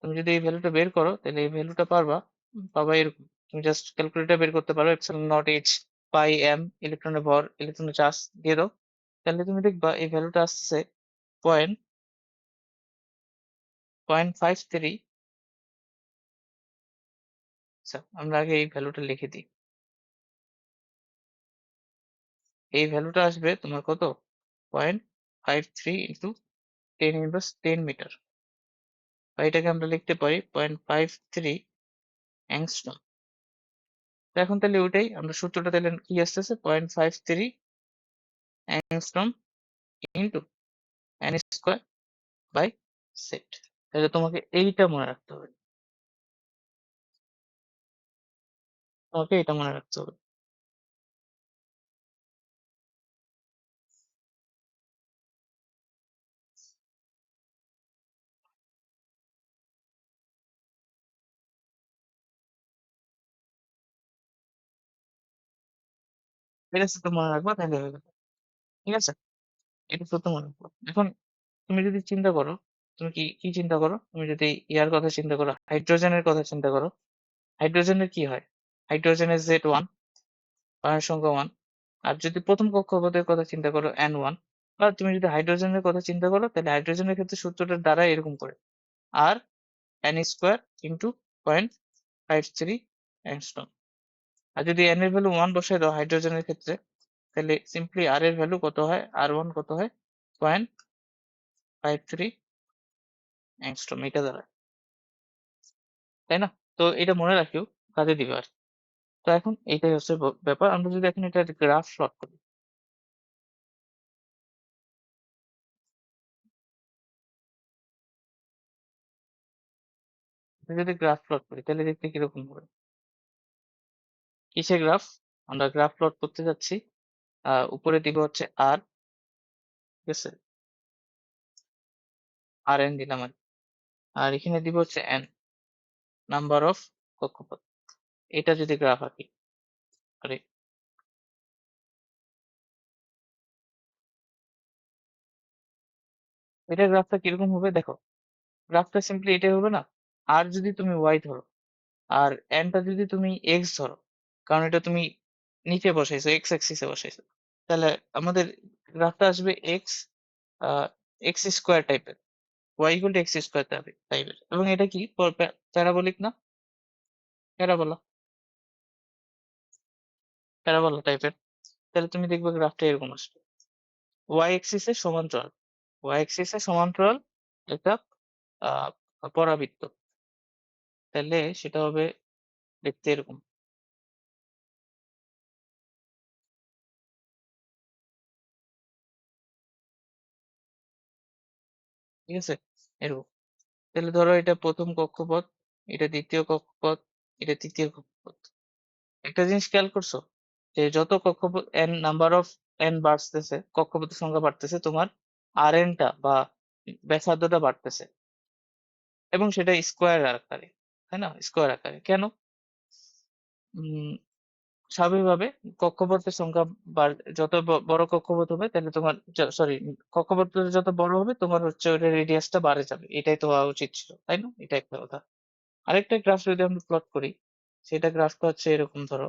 তুমি যদি এই ভ্যালুটা বের করো তাহলে এই ভ্যালুটা পাবা এরকম। তুমি জাস্ট ক্যালকুলেটর বের করতে পারো, epsilon naught H pi M, ইলেকট্রনের ভর, ইলেকট্রনের চার্জ দিয়ে দাও, তাহলে তুমি দেখবা এই ভ্যালুটা আসছে পয়েন্ট 0.53। আচ্ছা, আমরা আগে এই ভ্যালুটা লিখে দিই। এই ভ্যালুটা আসবে তোমার কত, 0.53 ইন্টু 10⁻10 মিটার, বা এটাকে আমরা লিখতে পারি 0.53 অ্যাংস্ট্রম। এখন তাহলে ওইটাই আমরা সূত্রটা তাহলে কি আসতেছে, 0.53 angstrom into N square by set. তাহলে তোমাকে এইটা মনে রাখতে হবে, তোমাকে এটা মনে রাখতে হবে। এটা শুধু মনে রাখবা তাহলে হয়ে গেল, ঠিক আছে? এটা শুধু মনে রাখবা। এখন তুমি যদি চিন্তা করো, তুমি কি কি চিন্তা করো, তুমি যদি ইয়ার কথা চিন্তা করো, হাইড্রোজেনের কথা চিন্তা করো, হাইড্রোজেনের কি হয়, হাইড্রোজেনের Z1, পারমাণবিক সংখ্যা 1। আর যদি প্রথম কক্ষপথের কথা চিন্তা করো N1, বা তুমি যদি হাইড্রোজেনের কথা চিন্তা করো তাহলে হাইড্রোজেনের ক্ষেত্রে সূত্রটা দ্বারা এরকম করে, আর এন স্কোয়ার ইন্টু 0.53 অ্যাংস্ট্রম। আর যদি এন এর ভ্যালু 1 বসায় দাও হাইড্রোজেনের ক্ষেত্রে, তাহলে সিম্পলি আর এর ভ্যালু কত হয়, R1 কত হয়, 0.53 অ্যাংস্ট্রম, এটা দ্বারা, তাই না? তো এটা মনে রাখিও, কাজে দিবে আর। তো এখন এইটাই হচ্ছে ব্যাপার। আমরা যদি এখন এটা গ্রাফ প্লট করি, যদি গ্রাফ প্লট করি তাহলে দেখতে কিরকম হবে, কিসের গ্রাফ, আমরা গ্রাফ প্লট করতে যাচ্ছি। উপরে দিকে হচ্ছে আর, ঠিক আছে, আর এন দিলাম আর, আর এখানে দিব হচ্ছে এন, নাম্বার অফ কক্ষপথ। এটা যদি গ্রাফ আঁকি, আরে এটা গ্রাফটা কিরকম হবে দেখো, গ্রাফটা সিম্পলি এটাই হবে না। আর যদি তুমি ওয়াই ধরো, আর এনটা যদি তুমি এক্স ধরো, কারণ এটা তুমি নিচে বসাইছো, এক্স অ্যাক্সিসে বসাইছো, তাহলে আমাদের গ্রাফটা আসবে এক্স স্কোয়ার টাইপের, Y equal to X square টাইপের। এবং এটা কি প্যারাবোলিক না, প্যারাবোলা, প্যারাবোলা টাইপের। তাহলে তুমি দেখবে গ্রাফটা এরকম আসবে, ওয়াই এক্সিসের সমান্তরাল, ওয়াই এক্সিসের সমান্তরাল একটা আহ পরাবৃত্ত, তাহলে সেটা হবে দেখতে এরকম, ঠিক আছে, এরকম। তাহলে ধরো এটা প্রথম কক্ষপথ, এটা দ্বিতীয় কক্ষপথ, এটা তৃতীয় কক্ষপথ। একটা জিনিস খেয়াল করছো, যে যত কক্ষপথ এন নাম্বার অফ এন বাড়তেছে, কক্ষপথের সংখ্যা বাড়তেছে, তোমার আর এনটা বা ব্যাসার্ধটা বাড়তেছে, এবং সেটা স্কোয়ার আকারে, তাই না? স্কোয়ার আকারে কেন? উম স্বাভাবিকভাবে কক্ষপথের সংখ্যা যত বড় কক্ষপথ হবে তাহলে তোমার, সরি, কক্ষপথ যত বড় হবে তোমার হচ্ছে ওইটা রেডিয়াসটা বাড়ে যাবে, এটাই তো হওয়া উচিত ছিল, তাই না? এটা একটা কথা। আরেকটা গ্রাফ যদি আমরা প্লট করি, সেটা গ্রাফটা হচ্ছে এরকম, ধরো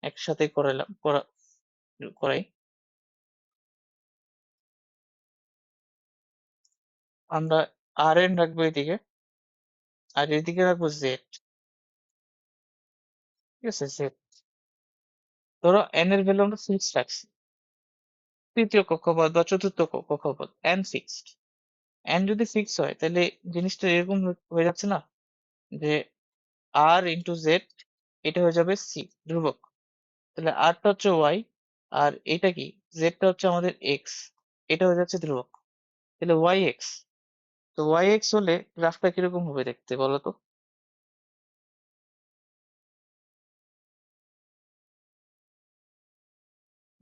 একসাথে করাই, আমরা আর এন রাখবো এদিকে, আর এদিকে রাখবো জেড, ঠিক আছে, জেড। ধরো এন এর ভ্যালু আমরা ফিক্সড রাখছি, তৃতীয় কক্ষপথ বা চতুর্থ কক্ষপথ এন ফিক্সড। এন যদি ফিক্স হয় তাহলে জিনিসটা এরকম হয়ে যাচ্ছে না, যে আর ইন্টু জেড, এটা হয়ে যাবে সি, ধ্রুবক। তাহলে আরটা হচ্ছে ওয়াই, আর এটা কি, জেডটা হচ্ছে আমাদের এক্স, এটা হয়ে যাচ্ছে ধ্রুবক। তাহলে ওয়াই এক্স, তো ওয়াই এক্স হলে গ্রাফটা কিরকম হবে দেখতে বলো তো?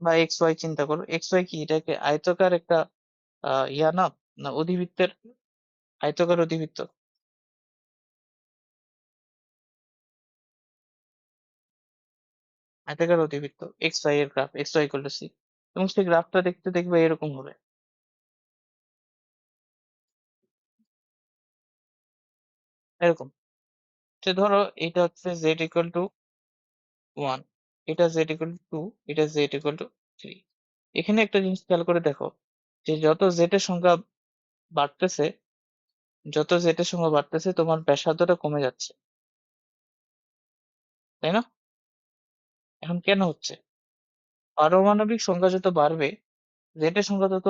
বা এক্স ওয়াই চিন্তা করো, এক্স ওয়াই কি, এটাকে আয়তকার একটা ইয়া না, না অধিবৃত্তের আয়তকার অধিবৃত্ত আয়তাকার অধিবৃত্ত এক্স ওয়াই এর graph X Y equal to C এবং সেই গ্রাফটা দেখতে দেখবে এরকম হবে এরকম। যে ধরো এটা হচ্ছে জেড ইকুয়াল টু 1, এটা জেড ইকুয়াল টু 2, এটা জেড ইকুয়াল টু 3। এখানে একটা জিনিস খেয়াল করে দেখো যে যত জেড এর সংখ্যা বাড়তেছে যত জেড এর সংখ্যা বাড়তেছে তোমার ব্যাসার্ধটা কমে যাচ্ছে, তাই না? এখন কেন হচ্ছে? পারমাণবিক সংখ্যা যত বাড়বে জেড এর সংখ্যা তত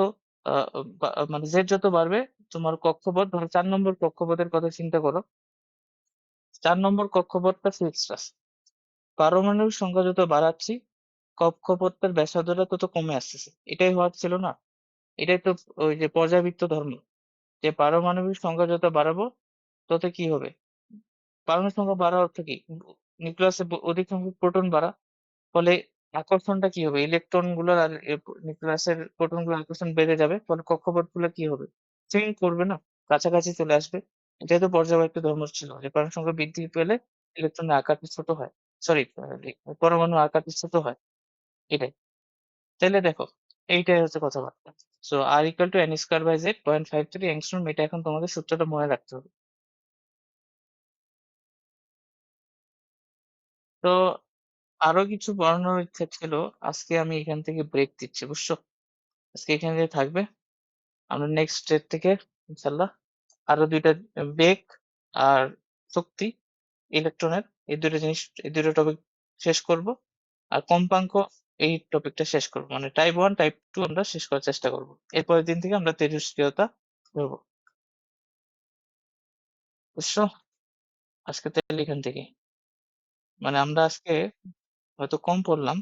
মানে জেড যত বাড়বে তোমার কক্ষপথ, ধরো 4 নম্বর কক্ষপথের কথা চিন্তা করো। 4 নম্বর কক্ষপথটা ফিক্সড আছে। পারমাণবিক সংখ্যা যত বাড়াচ্ছি কক্ষপথের ব্যাসার্ধটা তত কমে আসতেছে। এটাই হওয়ার ছিল না? এটাই তো ওই যে পর্যাবৃত্ত ধর্ম, যে পারমাণবিক সংখ্যা যত বাড়াবো তত কি হবে? পারমাণবিক সংখ্যা বাড়া অর্থ কি? নিউক্লিয়াসে অধিক সংখ্যক প্রোটন বাড়া, ফলে আকর্ষণটা কি হবে? ইলেকট্রন গুলোর আর নিউক্লিয়াসের প্রোটন গুলোর আকর্ষণ বেড়ে যাবে, ফলে কক্ষপথ গুলো কি হবে? সিঙ্ক করবে না, কাছাকাছি চলে আসবে। এটাই তো পর্যাবৃত্ত ধর্ম ছিল, যে পারমাণবিক সংখ্যা বৃদ্ধি পেলে ইলেকট্রনের আকারটা ছোট হয়, সরি পরমাণুর আকারটা ছোট হয়, এটাই। তাহলে দেখো এইটাই হচ্ছে কথাবার্তা। So R equal to N square by Z 0.53 angstrom, এটা এখন তোমাদের সূত্রটা মনে রাখতে হবে। তো আরো কিছু পড়ানোর ইচ্ছা ছিল, আজকে আমি এখান থেকে ব্রেক দিচ্ছি, বুঝছো? আজকে এখানে যে থাকবে, আমরা নেক্সট ডেট থেকে ইনশাল্লাহ আরো দুইটা বেগ আর শক্তি ইলেকট্রনের, এই দুটো টপিক শেষ করব। আর কম্পাঙ্ক এই টপিকটা শেষ করব, মানে টাইপ 1 টাইপ 2 আমরা শেষ করার চেষ্টা করব। এরপরের দিন থেকে আমরা তেজস্ক্রিয়তা ধরবো, বুঝছো? আজকে তাহলে এখান থেকে, মানে আমরা আজকে হয়তো কম পড়লাম,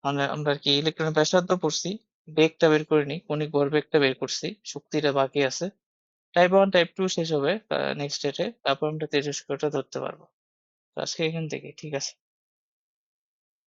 মানে আমরা আর কি ইলেকট্রনের ব্যাসার্ধ পড়ছি, বেগটা বের করিনি, কণিক ভরবেগটা বের করছি, শক্তিটা বাকি আছে। টাইপ 1 টাইপ 2 শেষ হবে নেক্সট ডেটে, তারপর আমরা তেজস্ক্রিয়তা ধরতে পারবো। তো আজকে এখান থেকে ঠিক আছে।